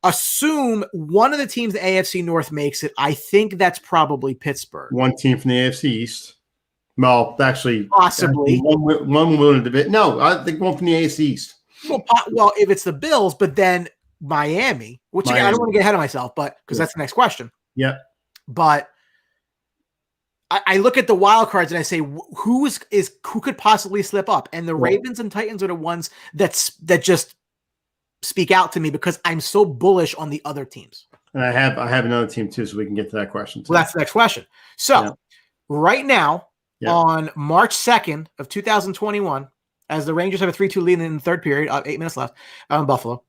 Assume one of the teams in the AFC North makes it. I think that's probably Pittsburgh. One team from the AFC East. Well, actually, possibly one will win it. No, I think one from the AFC East. Well, if it's the Bills, but then Miami, which again, I don't want to get ahead of myself, but because that's the next question. Yeah. But I look at the wild cards and I say, who could possibly slip up? And the Ravens and Titans are the ones that just speak out to me because I'm so bullish on the other teams. And I have another team too, so we can get to that question too. Well, that's the next question. So right now, on March 2nd of 2021, as the Rangers have a 3-2 lead in the third period, 8 minutes left on Buffalo,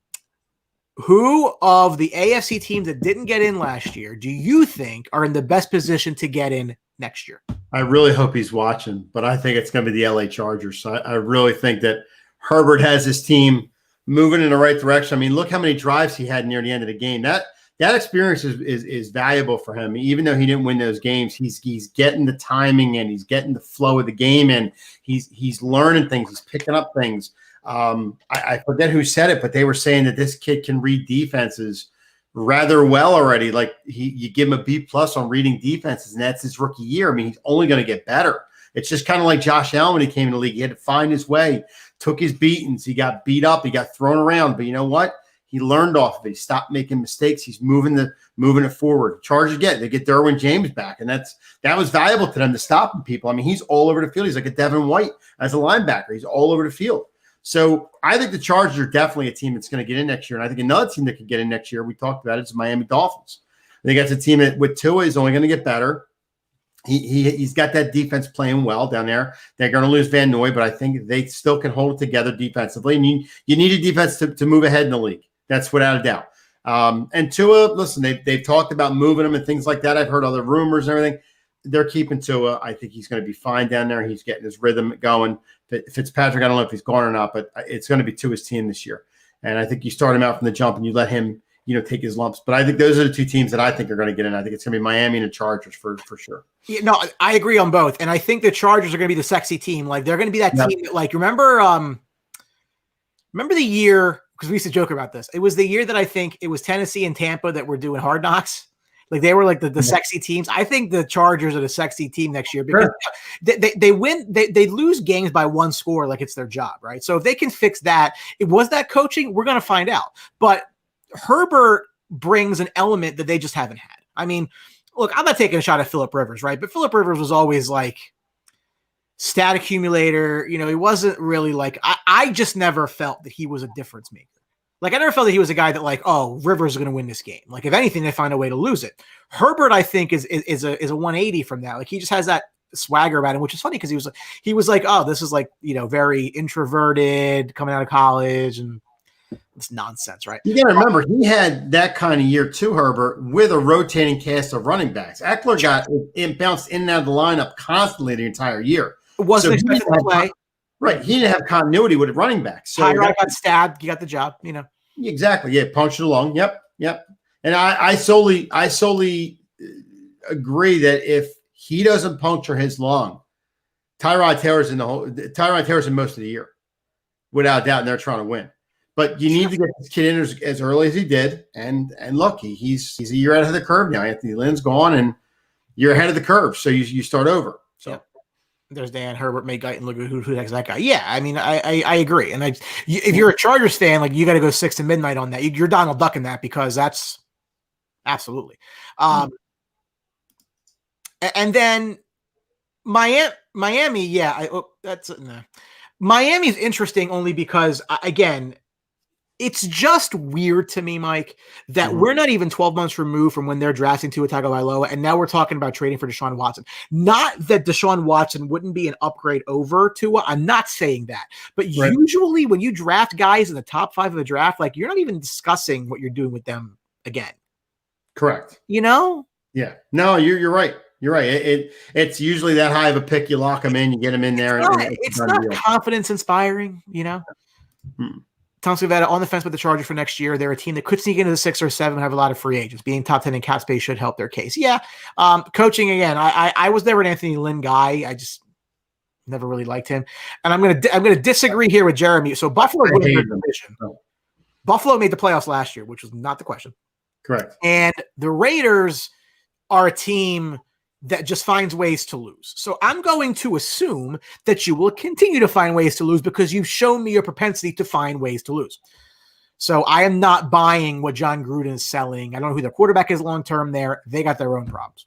who of the AFC teams that didn't get in last year do you think are in the best position to get in next year? I really hope he's watching, but I think it's going to be the LA Chargers. So I really think that Herbert has his team moving in the right direction. I mean, look how many drives he had near the end of the game. That experience is valuable for him. Even though he didn't win those games, he's getting the timing and he's getting the flow of the game and he's learning things. He's picking up things. I forget who said it, but they were saying that this kid can read defenses rather well already. Like you give him a B+ on reading defenses, and that's his rookie year. I mean, he's only going to get better. It's just kind of like Josh Allen when he came in the league. He had to find his way, took his beatings. He got beat up. He got thrown around. But you know what? He learned off of it. He stopped making mistakes. He's moving it forward. Chargers they get Derwin James back, and that was valuable to them to stop people. I mean, he's all over the field. He's like a Devin White as a linebacker. He's all over the field. So I think the Chargers are definitely a team that's going to get in next year. And I think another team that could get in next year, we talked about it, is Miami Dolphins. I think that's a team that with Tua is only going to get better. He's got that defense playing well down there. They're going to lose Van Noy, but I think they still can hold it together defensively. And you need a defense to move ahead in the league. That's without a doubt. And Tua, listen, they've talked about moving him and things like that. I've heard other rumors and everything. They're keeping Tua. I think he's going to be fine down there. He's getting his rhythm going. Fitzpatrick, I don't know if he's gone or not, but it's going to be Tua's team this year. And I think you start him out from the jump and you let him, take his lumps. But I think those are the two teams that I think are going to get in. I think it's going to be Miami and the Chargers for sure. Yeah, no, I agree on both. And I think the Chargers are going to be the sexy team. Like, they're going to be that team that, like, remember the year, because we used to joke about this. It was the year that I think it was Tennessee and Tampa that were doing Hard Knocks. Like, they were like the sexy teams. I think the Chargers are the sexy team next year because they win. They lose games by one score like it's their job, right? So if they can fix that, was that coaching? We're going to find out. But Herbert brings an element that they just haven't had. I mean, look, I'm not taking a shot at Phillip Rivers, right? But Phillip Rivers was always like stat accumulator. He wasn't really like, I just never felt that he was a difference maker. Like, I never felt that he was a guy that like, oh, Rivers is going to win this game. Like, if anything, they find a way to lose it. Herbert, I think, is a 180 from that. Like, he just has that swagger about him, which is funny because he was like, oh, this is like, very introverted coming out of college and it's nonsense, right? You got to remember, he had that kind of year too, Herbert, with a rotating cast of running backs. Eckler bounced in and out of the lineup constantly the entire year. Wasn't expected to play. Right. He didn't have continuity with running backs. So Tyrod got stabbed. You got the job, Exactly. Yeah. Punched it along. Yep. And I solely agree that if he doesn't puncture his lung, Tyrod Taylor's in most of the year, without doubt, and they're trying to win. But you need to get this kid in as early as he did. And look, he's a year ahead of the curve now. Anthony Lynn's gone and you're ahead of the curve. So you start over. So. Yep. There's Dan Herbert, May Guyton. Look at who the heck's that guy. Yeah, I mean, I agree. And if you're a Chargers fan, like, you got to go 6 to midnight on that. You're Donald Duck in that because that's absolutely. And then Miami, yeah, Miami's interesting only because, again, it's just weird to me, Mike, that we're not even 12 months removed from when they're drafting Tua Tagovailoa, and now we're talking about trading for Deshaun Watson. Not that Deshaun Watson wouldn't be an upgrade over Tua. I'm not saying that. But usually when you draft guys in the top 5 of the draft, like, you're not even discussing what you're doing with them again. Correct. Yeah. No, you're right. You're right. It's usually that high of a pick. You lock them in, you get them in there. It's not confidence inspiring, Tom Scavetta on the fence with the Chargers for next year. They're a team that could sneak into the 6 or 7 and have a lot of free agents. Being top 10 in cap space should help their case. Yeah. Coaching, again, I was never an Anthony Lynn guy. I just never really liked him. And I'm gonna disagree here with Jeremy. So Buffalo won their division. Buffalo made the playoffs last year, which was not the question. Correct. And the Raiders are a team that just finds ways to lose. So I'm going to assume that you will continue to find ways to lose because you've shown me your propensity to find ways to lose. So I am not buying what John Gruden is selling. I don't know who their quarterback is long-term there. They got their own problems.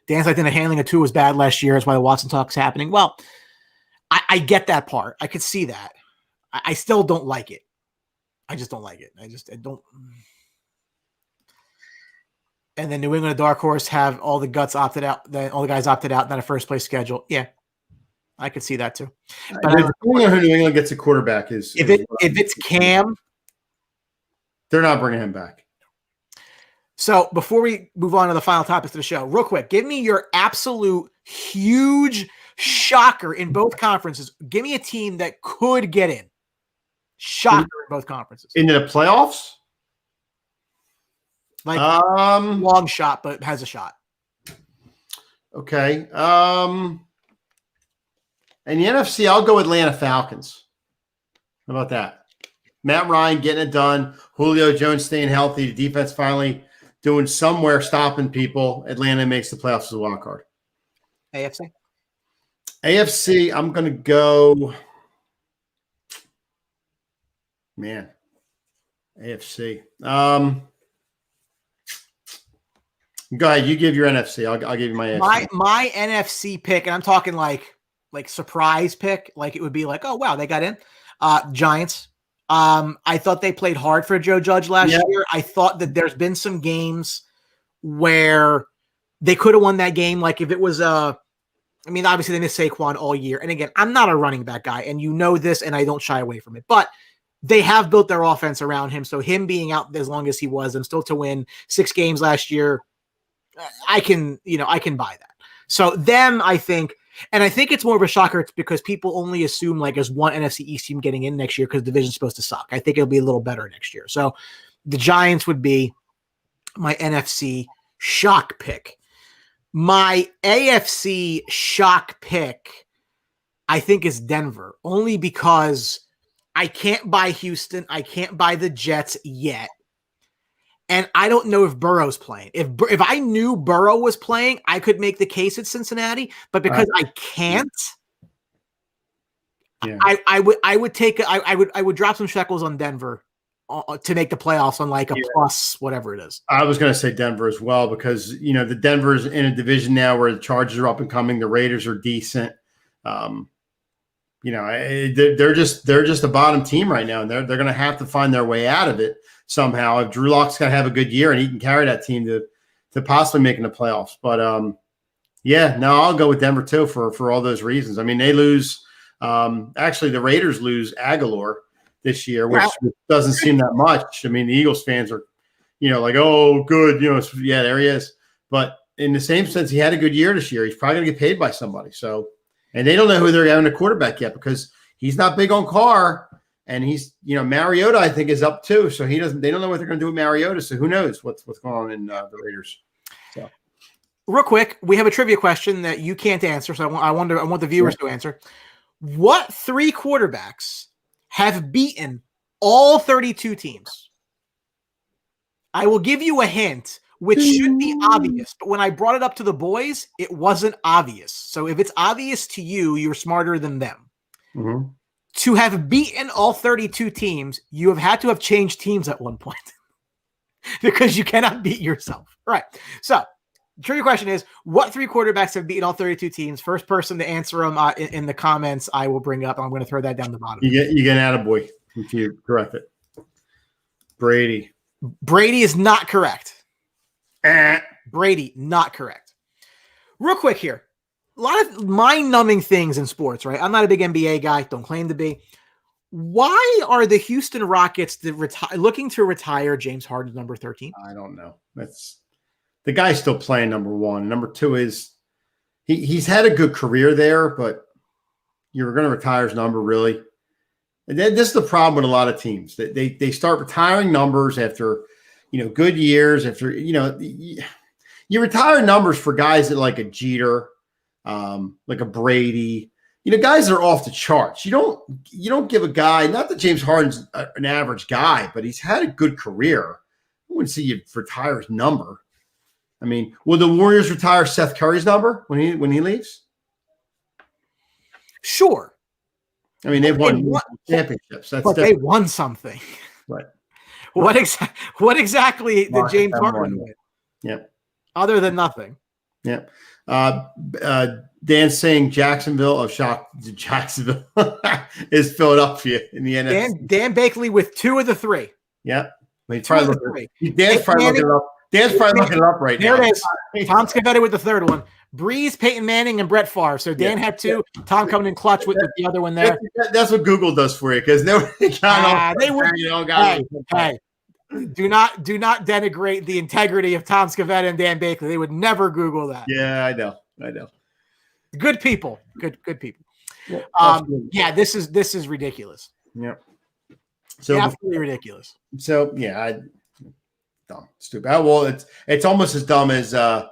Dan's like, the handling of Tua was bad last year. That's why the Watson talk's happening. Well, I get that part. I could see that. I still don't like it. I just don't like it. I don't. And then New England, a dark horse, have all the guts opted out. All the guys opted out, not a first place schedule. Yeah, I could see that too. But who New England gets a quarterback is if it's Cam, they're not bringing him back. So before we move on to the final topics of the show, real quick, give me your absolute huge shocker in both conferences. Give me a team that could get in. Shocker in both conferences. Into the playoffs? Like long shot, but has a shot. Okay. In the NFC, I'll go Atlanta Falcons. How about that? Matt Ryan getting it done. Julio Jones staying healthy. The defense finally doing somewhere, stopping people. Atlanta makes the playoffs as a wild card. AFC, I'm going to go. Man, AFC. Go ahead. You give your NFC. I'll give you my AFC. My NFC pick, and I'm talking like surprise pick. Like, it would be like, oh wow, they got in. Giants. I thought they played hard for Joe Judge last year. I thought that there's been some games where They could have won that game. Like if it was obviously they missed Saquon all year. And again, I'm not a running back guy, and you know this, and I don't shy away from it. But they have built their offense around him. So him being out as long as he was and still to win 6 games last year, I can buy that. So them, I think it's more of a shocker because people only assume like there's one NFC East team getting in next year because the division's supposed to suck. I think it'll be a little better next year. So the Giants would be my NFC shock pick. My AFC shock pick, I think, is Denver, only because I can't buy Houston. I can't buy the Jets yet. And I don't know if Burrow's playing. If I knew Burrow was playing, I could make the case at Cincinnati. But because I can't, I would drop some shekels on Denver to make the playoffs on like a plus whatever it is. I was going to say Denver as well because the Denver's in a division now where the Chargers are up and coming. The Raiders are decent. They're just a bottom team right now, and they're going to have to find their way out of it somehow. If Drew Lock's going to have a good year and he can carry that team to possibly making the playoffs. But I'll go with Denver too for all those reasons. I mean, they lose. Actually, the Raiders lose Aguilar this year, which doesn't seem that much. I mean, the Eagles fans are, like, oh, good, there he is. But in the same sense, he had a good year this year. He's probably going to get paid by somebody. So, and they don't know who they're having a quarterback yet because he's not big on Carr, and he's, Mariota I think is up too. So they don't know what they're going to do with Mariota. So who knows what's going on in the Raiders. So, real quick, we have a trivia question that you can't answer. So I want the viewers to answer. What 3 quarterbacks have beaten all 32 teams? I will give you a hint, which should be obvious. But when I brought it up to the boys, it wasn't obvious. So if it's obvious to you, you're smarter than them. Mm-hmm. To have beaten all 32 teams, you have had to have changed teams at one point because you cannot beat yourself. All right. So the trivia question is, what 3 quarterbacks have beaten all 32 teams? First person to answer them in the comments, I will bring up. I'm going to throw that down the bottom. You get an attaboy if you correct it. Brady is not correct. Brady, not correct. Real quick here. A lot of mind-numbing things in sports, right? I'm not a big NBA guy. Don't claim to be. Why are the Houston Rockets looking to retire James Harden's number 13? I don't know. The guy's still playing, number one. Number two is he's had a good career there, but you're going to retire his number, really? And then this is the problem with a lot of teams. They start retiring numbers after, good years. After, you retire numbers for guys that like a Jeter, like a Brady, guys that are off the charts. You don't give a guy, not that James Harden's an average guy, but he's had a good career. I wouldn't see you retire his number. I mean, will the Warriors retire Seth Curry's number when he leaves? Sure. I mean, they've won championships. They won something. Right. What exactly did James Harden win? Yep. Other than nothing. Yep. Dan saying Jacksonville is Philadelphia in the NFC. Dan Bakley with 2 of the 3. Yep. Dan's probably looking it up. Dan's probably looking it up right now. There it is. Tom Scavetti with the 3rd one. Breeze, Peyton Manning, and Brett Favre. So Dan had 2. Tom coming in clutch with the other one there. That's what Google does for you because nobody Hey, do not denigrate the integrity of Tom Scavetti and Dan Bakley. They would never Google that. Yeah, I know. Good people. Good people. Yeah, this is ridiculous. Yep. So absolutely ridiculous. So dumb, stupid. Well, it's almost as dumb as a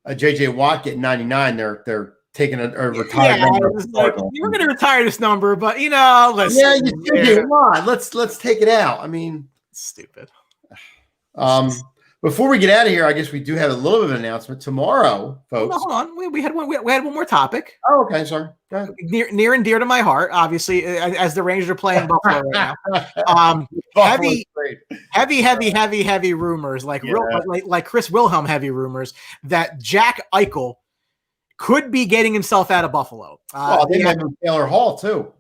JJ Watt getting 99. They're taking a retired number. Like, you were going to retire this number, but listen. Yeah, come on. Let's take it out. I mean, stupid. Before we get out of here, I guess we do have a little bit of an announcement tomorrow, folks. Hold on. We had one more topic. Oh, okay. Sorry. Go ahead. Near and dear to my heart, obviously, as the Rangers are playing Buffalo right now. Heavy rumors, like Chris Wilhelm heavy rumors that Jack Eichel could be getting himself out of Buffalo. They have Taylor Hall too.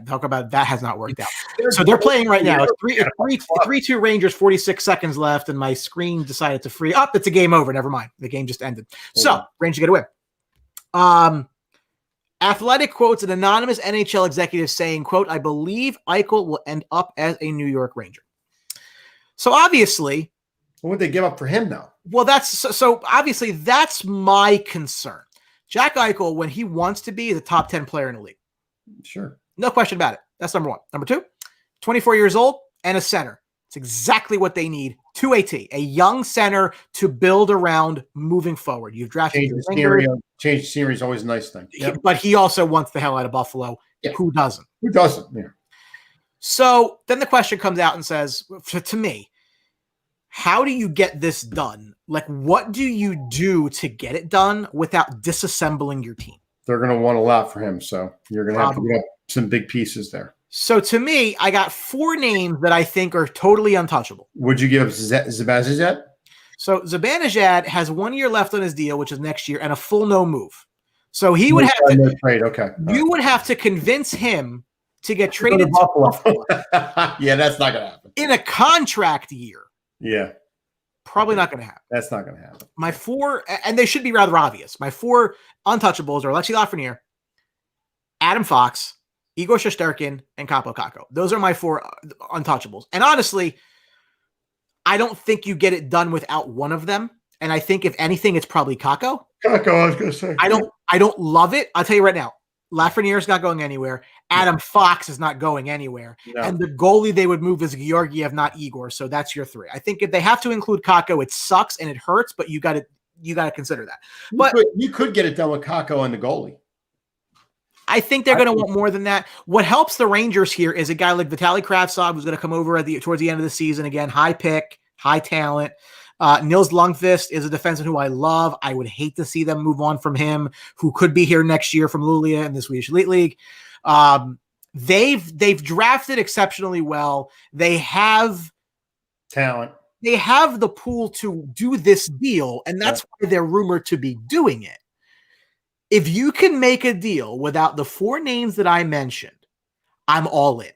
Talk about that has not worked out. So they're playing right now. It's 3-2 Rangers, 46 seconds left, and my screen decided to free up. It's a game over. Never mind. The game just ended. So Rangers get a win. Athletic quotes an anonymous NHL executive saying, quote, "I believe Eichel will end up as a New York Ranger." So obviously, what would they give up for him though? Well, so obviously that's my concern. Jack Eichel, when he wants to be, is a top 10 player in the league. Sure. No question about it. That's number one. Number two, 24 years old and a center. It's exactly what they need. 2AT, a young center to build around moving forward. You've drafted change the scenery is always a nice thing. Yep. But he also wants the hell out of Buffalo. Yeah. Who doesn't? Who doesn't? Yeah. So then the question comes out and says, to me, how do you get this done? Like, what do you do to get it done without disassembling your team? They're going to want a lot for him, so you're going to have to get some big pieces there. So to me, I got 4 names that I think are totally untouchable. Would you give Zibanejad? So Zibanejad has 1 year left on his deal, which is next year, and a full no move. So he would have to trade. Okay, would have to convince him to get traded to Buffalo. Yeah, that's not going to happen in a contract year. Yeah, probably not going to happen. That's not going to happen. My 4, and they should be rather obvious. My 4 untouchables are Alexi Lafreniere, Adam Fox, Igor Shesterkin, and Kaapo Kakko. Those are my 4 untouchables. And honestly, I don't think you get it done without one of them. And I think if anything, it's probably Kakko. Kakko, I was going to say. I don't love it. I'll tell you right now, Lafreniere's not going anywhere. Adam Fox is not going anywhere. No. And the goalie they would move is Georgiev, not Igor. So that's your 3. I think if they have to include Kakko, it sucks and it hurts, but you got to consider that. But you could get it done with Kakko and the goalie. I think they're going to want more than that. What helps the Rangers here is a guy like Vitaly Kravtsov, who's going to come over towards the end of the season. Again, high pick, high talent. Nils Lundqvist is a defenseman who I love. I would hate to see them move on from him, who could be here next year from Luleå in the Swedish Elite League. They've drafted exceptionally well. They have talent. They have the pool to do this deal, and that's why they're rumored to be doing it. If you can make a deal without the 4 names that I mentioned, I'm all in.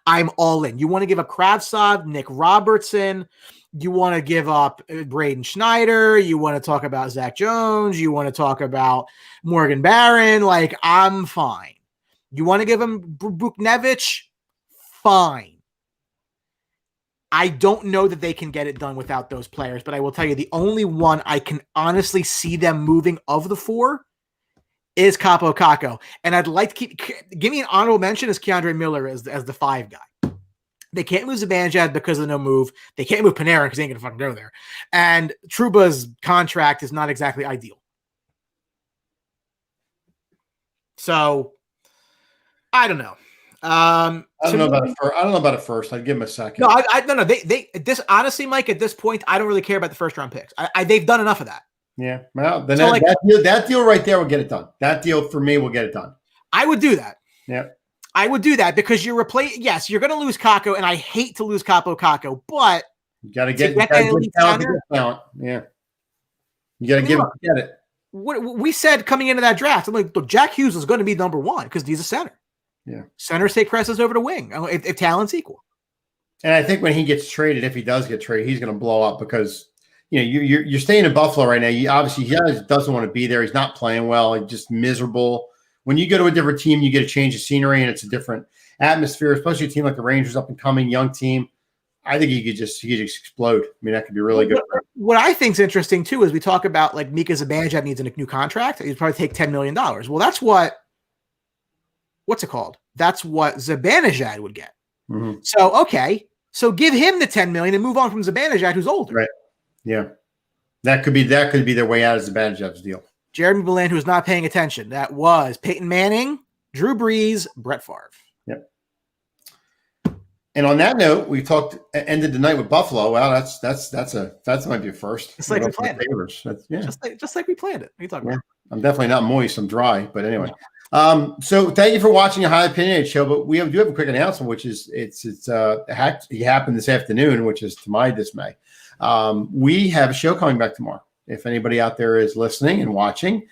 I'm all in. You want to give up Kravtsov, Nick Robertson. You want to give up Braden Schneider. You want to talk about Zach Jones. You want to talk about Morgan Barron. Like, I'm fine. You want to give him Buchnevich? Fine. I don't know that they can get it done without those players, but I will tell you the only one I can honestly see them moving of the 4 is Kaapo Kakko. And I'd like to give me an honorable mention as Keandre Miller as the 5 guy. They can't move Zibanejad because of no move. They can't move Panarin because they ain't going to fucking go there. And Trouba's contract is not exactly ideal. So, I don't know. I don't know about a first. I'd give him a second. No, This honestly, Mike, at this point, I don't really care about the first round picks. They've done enough of that. Yeah. Well, then that deal right there will get it done. That deal for me will get it done. I would do that. Yeah. I would do that because you're going to lose Kakko, and I hate to lose Kaapo Kakko, but you got to get talent. Yeah. You got to get it. What we said coming into that draft, I'm like, Jack Hughes is going to be number 1 because he's a center. Yeah. Centers take precedence over the wing if talent's equal. And I think when he gets traded, if he does get traded, he's going to blow up because you're staying in Buffalo right now. He doesn't want to be there. He's not playing well. He's just miserable. When you go to a different team, you get a change of scenery and it's a different atmosphere, especially a team like the Rangers, up and coming young team. I think he could just explode. I mean, that could be really good. What I think is interesting too is we talk about like Mika Zibanejad needs a new contract. He'd probably take $10 million. Well, that's what's it called? That's what Zibanejad would get. Mm-hmm. So okay, so give him the $10 million and move on from Zibanejad, who's older. Right. Yeah, that could be their way out of Zibanejad's deal. Jeremy Belin, who's not paying attention. That was Peyton Manning, Drew Brees, Brett Favre. Yep. And on that note, we ended the night with Buffalo. Wow, that might be a first. It's like we planned it. Just like we planned it. What are you talking about? I'm definitely not moist. I'm dry, but anyway. So thank you for watching a High Opinionated show. But we do have a quick announcement, which is it happened this afternoon, which is to my dismay. We have a show coming back tomorrow. If anybody out there is listening and watching,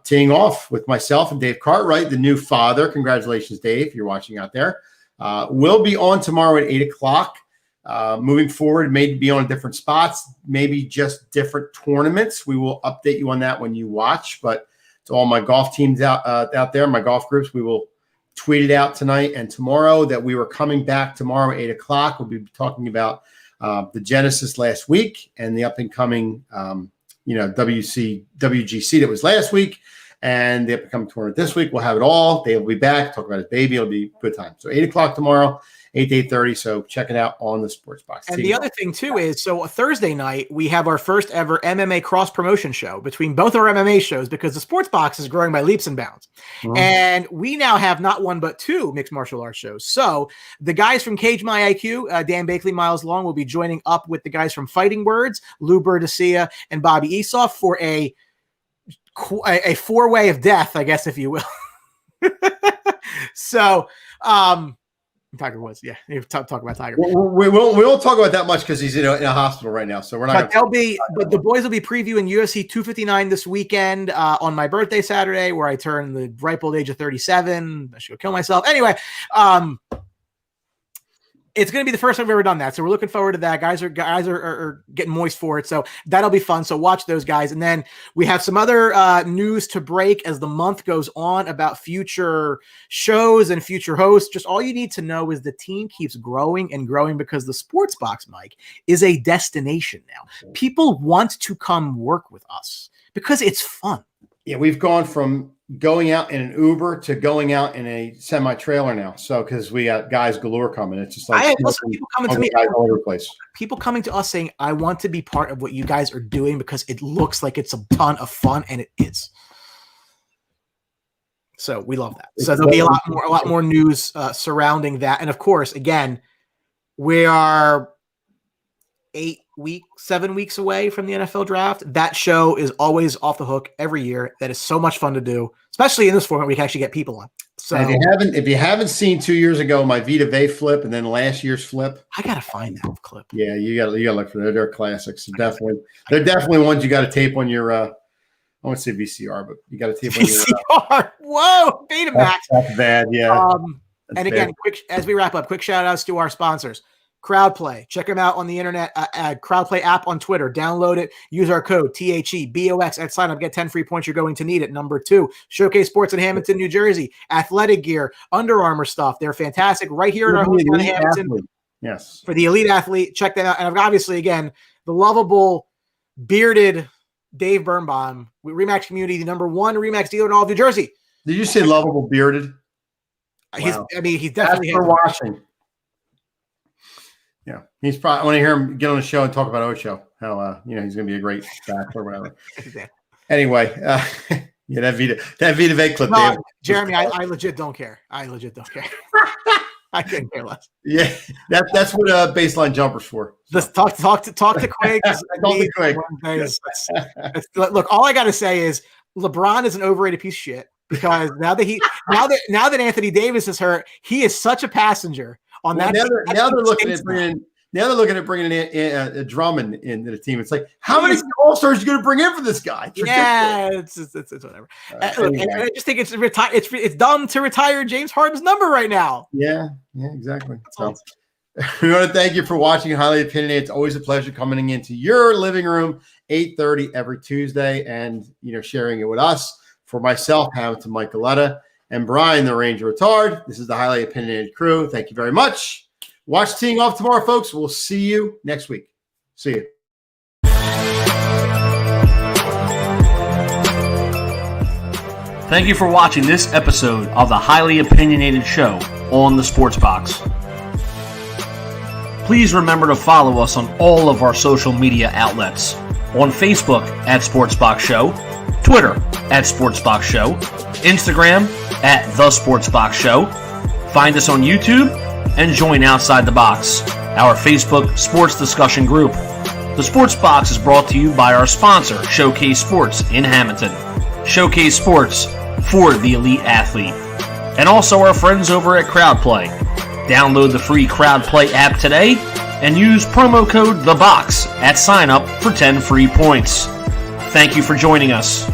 teeing off with myself and Dave Cartwright, the new father. Congratulations, Dave, if you're watching out there. We'll be on tomorrow at 8 o'clock. Moving forward, maybe be on different spots, maybe just different tournaments. We will update you on that when you watch. But to all my golf teams out there, my golf groups, we will tweet it out tonight and tomorrow that we were coming back tomorrow at 8 o'clock. We'll be talking about the Genesis last week and the up and coming, WGC that was last week and the up and coming tournament this week. We'll have it all. Dave will be back, talk about his baby. It'll be a good time. So 8 o'clock tomorrow, 8 to 8:30. So check it out on the Sports Box. And the other thing too is, so a Thursday night, we have our first ever MMA cross promotion show between both our MMA shows because the Sports Box is growing by leaps and bounds. Mm-hmm. And we now have not one, but two mixed martial arts shows. So the guys from Cage My IQ, Dan Bakley, Miles Long, will be joining up with the guys from Fighting Words, Lou Berdecia and Bobby Esoff for a four-way of death, I guess, if you will. So, Tiger Woods, yeah. You talk about Tiger. We won't talk about that much because he's in a hospital right now. So we're not. But the boys will be previewing UFC 259 this weekend on my birthday Saturday, where I turn the ripe old age of 37. I should go kill myself. Anyway, it's going to be the first time we've ever done that. So we're looking forward to that. Guys are getting moist for it. So that'll be fun. So watch those guys. And then we have some other news to break as the month goes on about future shows and future hosts. Just all you need to know is the team keeps growing and growing because the Sports Box, Mike, is a destination now. People want to come work with us because it's fun. Yeah, we've gone from going out in an Uber to going out in a semi-trailer now. So, because we got guys galore coming. It's just like people coming to me all over the place. People coming to us saying, I want to be part of what you guys are doing because it looks like it's a ton of fun, and it is. So we love that. So there'll be a lot more news surrounding that. And of course, again, we are 7 weeks away from the NFL draft. That show is always off the hook every year. That is so much fun to do, especially in this format. We can actually get people on. So if you haven't seen 2 years ago my Vita Vey flip and then last year's flip, I gotta find that clip. Yeah, you gotta look for them. They're classics. They're definitely ones you got to tape on your. I won't say VCR, but you got to tape on your VCR. Whoa, Betamax. That's bad. Yeah. And again, quick as we wrap up, quick shout outs to our sponsors. CrowdPlay. Check them out on the internet. CrowdPlay app on Twitter. Download it. Use our code THEBOX at sign up. Get 10 free points. You're going to need it. Number 2, Showcase Sports in Hamilton, New Jersey. Athletic gear, Under Armour stuff. They're fantastic. Right here in our hometown in Hamilton. Athlete. Yes. For the elite athlete. Check that out. And obviously, again, the lovable, bearded Dave Birnbaum, Remax Community, the number 1 Remax dealer in all of New Jersey. Did you say lovable bearded? Wow. He's definitely for washing. Yeah, he's probably. I want to hear him get on the show and talk about Ocho. How he's going to be a great back or whatever. Anyway, yeah, that Vita Vey clip. No, Jeremy, I legit don't care. I I couldn't care less. Yeah, that's what baseline jumper's for. So. Let's talk to Quiggs. Talk to Quiggs. Look, all I got to say is LeBron is an overrated piece of shit because now that Anthony Davis is hurt, he is such a passenger. On that, now they're looking at bringing in a Drummond into the team. It's like, how many All-Stars are you going to bring in for this guy? It's whatever. And I just think it's dumb to retire James Harden's number right now. Yeah, exactly. So we want to thank you for watching Highly Opinionated. It's always a pleasure coming into your living room 8:30 every Tuesday, and sharing it with us. For myself, Hamilton Mike Galetta, and Brian, the Ranger Retard. This is the Highly Opinionated crew. Thank you very much. Watch Teeing Off tomorrow, folks. We'll see you next week. See you. Thank you for watching this episode of the Highly Opinionated Show on the Sports Box. Please remember to follow us on all of our social media outlets. On Facebook at SportsBox Show, Twitter at SportsBox Show, Instagram at The SportsBox Show. Find us on YouTube and join Outside the Box, our Facebook sports discussion group. The Sports Box is brought to you by our sponsor, Showcase Sports in Hamilton. Showcase Sports for the elite athlete. And also our friends over at CrowdPlay. Download the free CrowdPlay app today and use promo code THEBOX at sign up for 10 free points. Thank you for joining us.